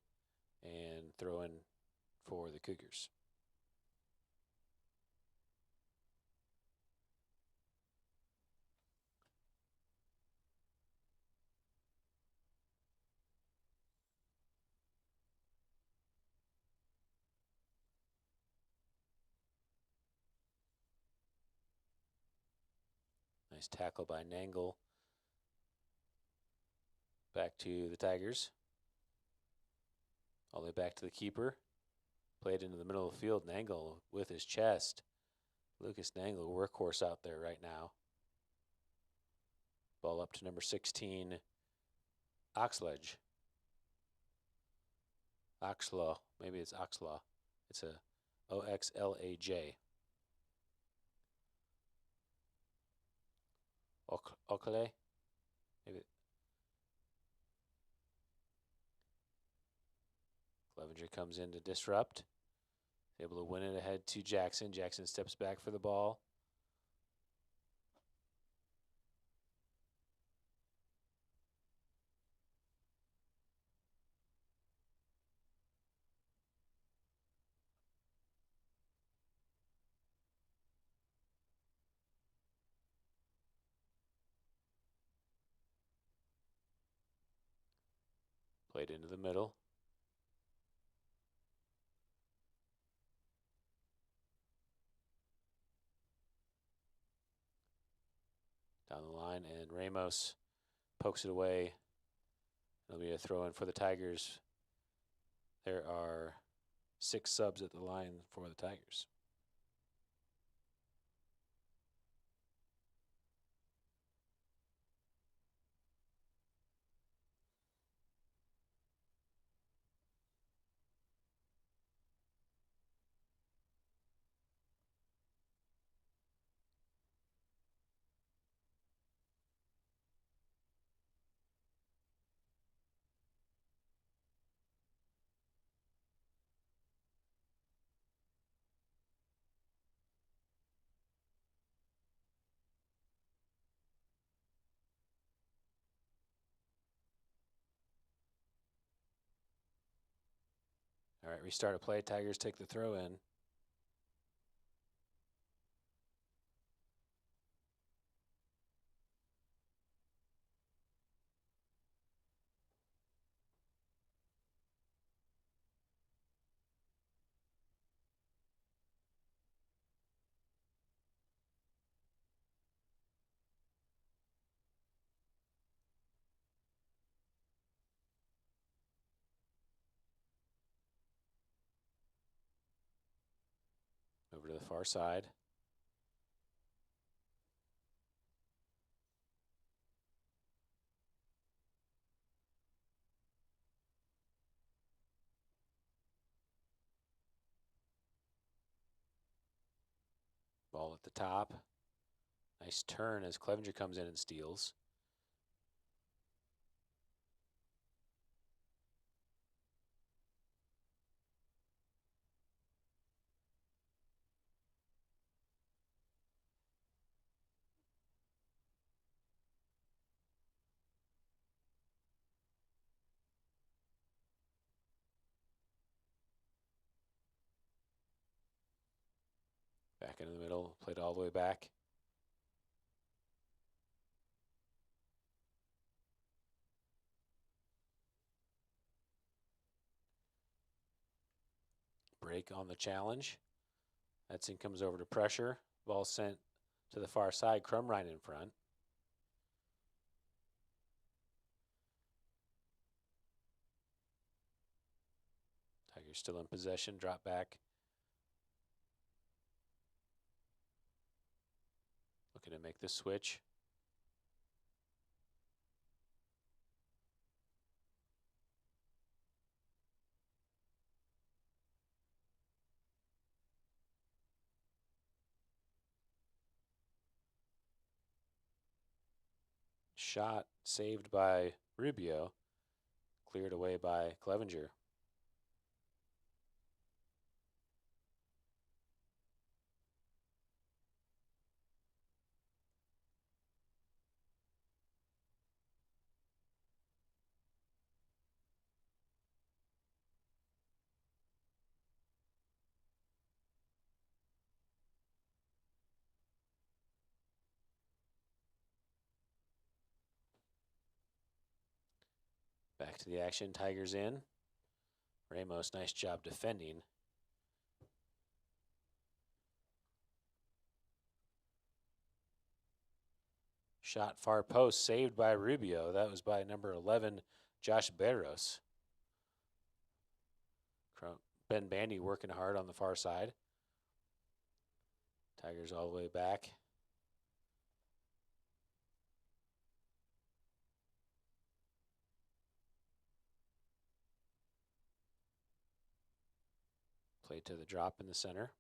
and throw in for the Cougars. Nice tackle by Nangle. Back to the Tigers. All the way back to the keeper. Played into the middle of the field. Nangle with his chest. Lucas Nangle, workhorse out there right now. Ball up to number 16, Oxledge. Oxlaw. Maybe it's Oxlaw. It's a Oxlaj. Okale? Maybe. Clevenger comes in to disrupt. Able to win it ahead to Jackson. Jackson steps back for the ball. Played into the middle. Down the line, and Ramos pokes it away. It'll be a throw in for the Tigers. There are 6 subs at the line for the Tigers. All right, restart a play. Tigers take the throw in. Over to the far side. Ball at the top. Nice turn as Clevenger comes in and steals. Back into the middle, played all the way back. Break on the challenge. Edson comes over to pressure. Ball sent to the far side. Crumrine in front. Tigers still in possession. Drop back. Looking to make the switch. Shot saved by Rubio. Cleared away by Clevenger. to the action. Tigers in. Ramos, nice job defending. Shot far post, saved by Rubio. That was by number 11, Josh Barros. Ben Bandy working hard on the far side. Tigers all the way back. Play to the drop in the center.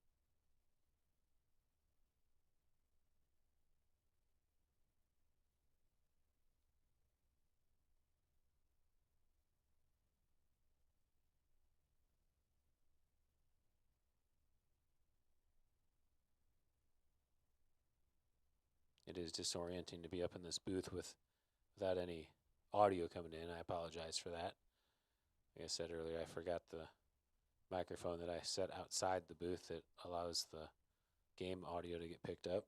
It is disorienting to be up in this booth without any audio coming in. I apologize for that. Like I said earlier, I forgot the microphone that I set outside the booth that allows the game audio to get picked up.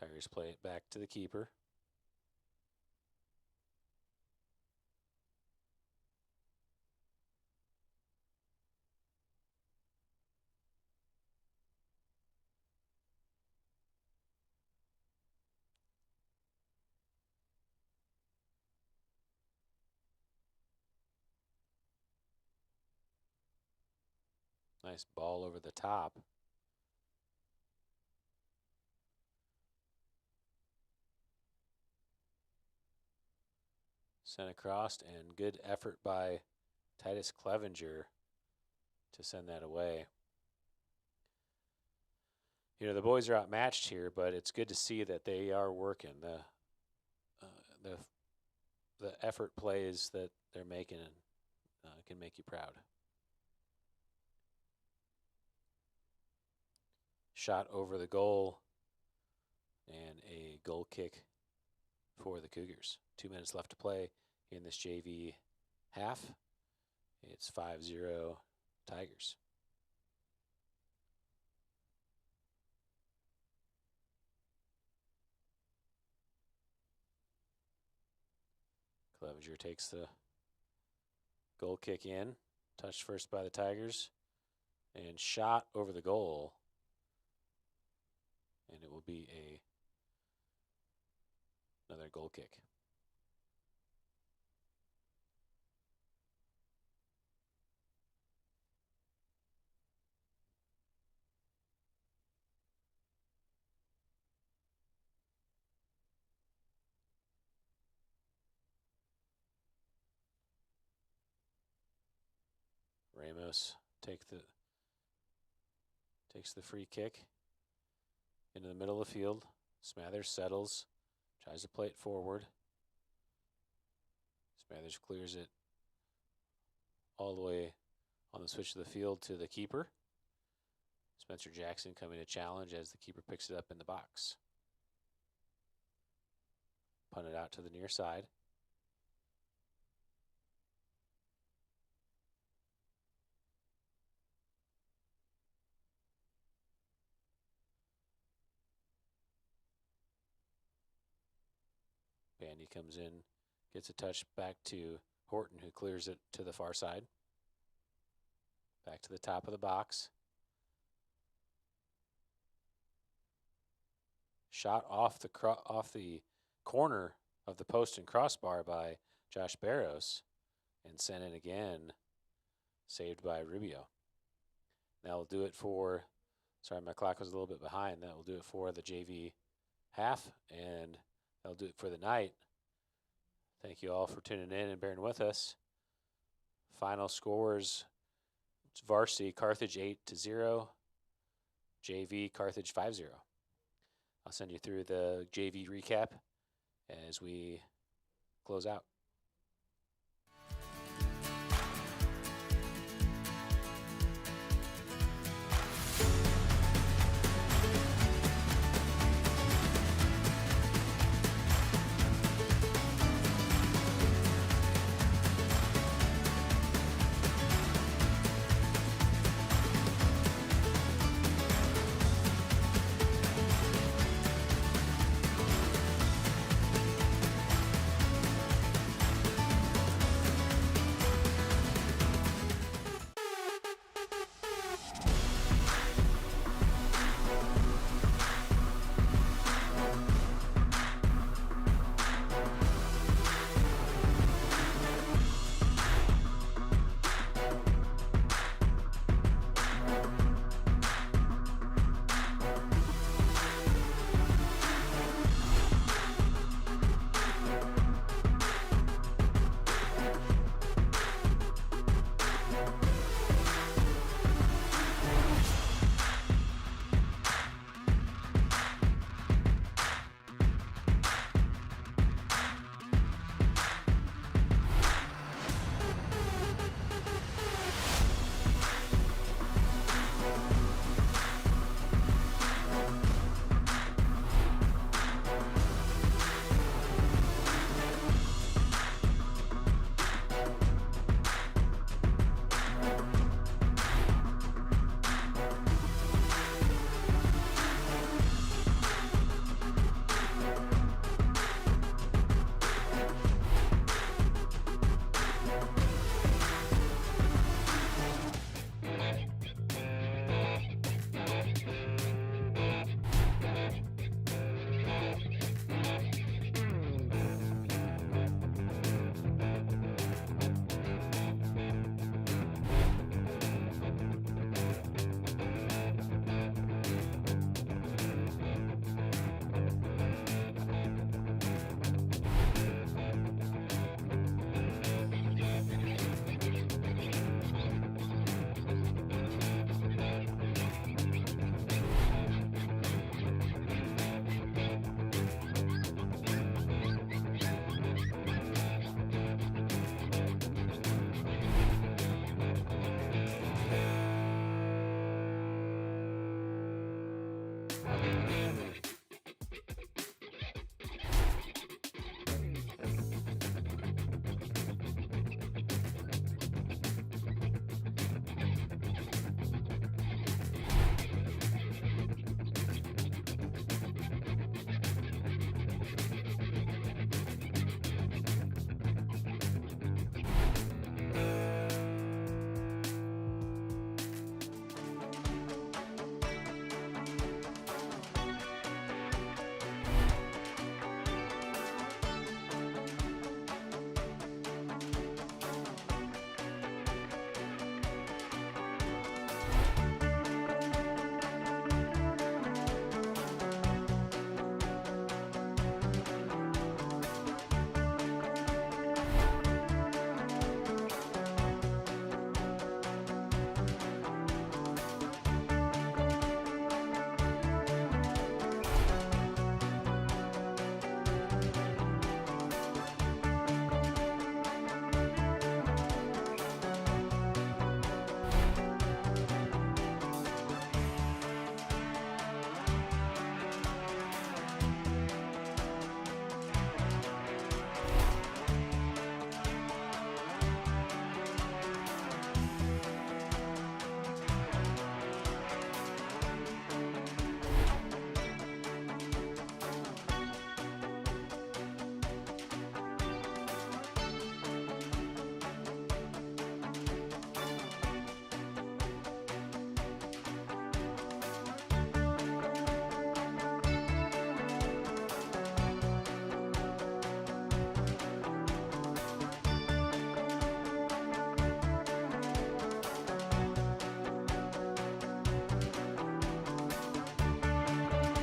Tigers play it back to the keeper. Nice ball over the top. Sent across, and good effort by Titus Clevenger to send that away. You know, the boys are outmatched here, but it's good to see that they are working. The effort plays that they're making can make you proud. Shot over the goal, and a goal kick for the Cougars. 2 minutes left to play in this JV half. It's 5-0 Tigers. Clevenger takes the goal kick in. Touched first by the Tigers. And shot over the goal. And it will be another goal kick. Ramos takes the free kick into the middle of the field. Smathers settles, tries to play it forward. Smathers clears it all the way on the switch of the field to the keeper. Spencer Jackson coming to challenge as the keeper picks it up in the box. Punt it out to the near side. Bandy comes in, gets a touch back to Horton, who clears it to the far side. Back to the top of the box. Shot off the corner of the post and crossbar by Josh Barros, and sent in again, saved by Rubio. That will do it for, sorry, my clock was a little bit behind. That will do it for the JV half, and that'll do it for the night. Thank you all for tuning in and bearing with us. Final scores: Varsity Carthage 8-0, JV Carthage 5-0. I'll send you through the JV recap as we close out.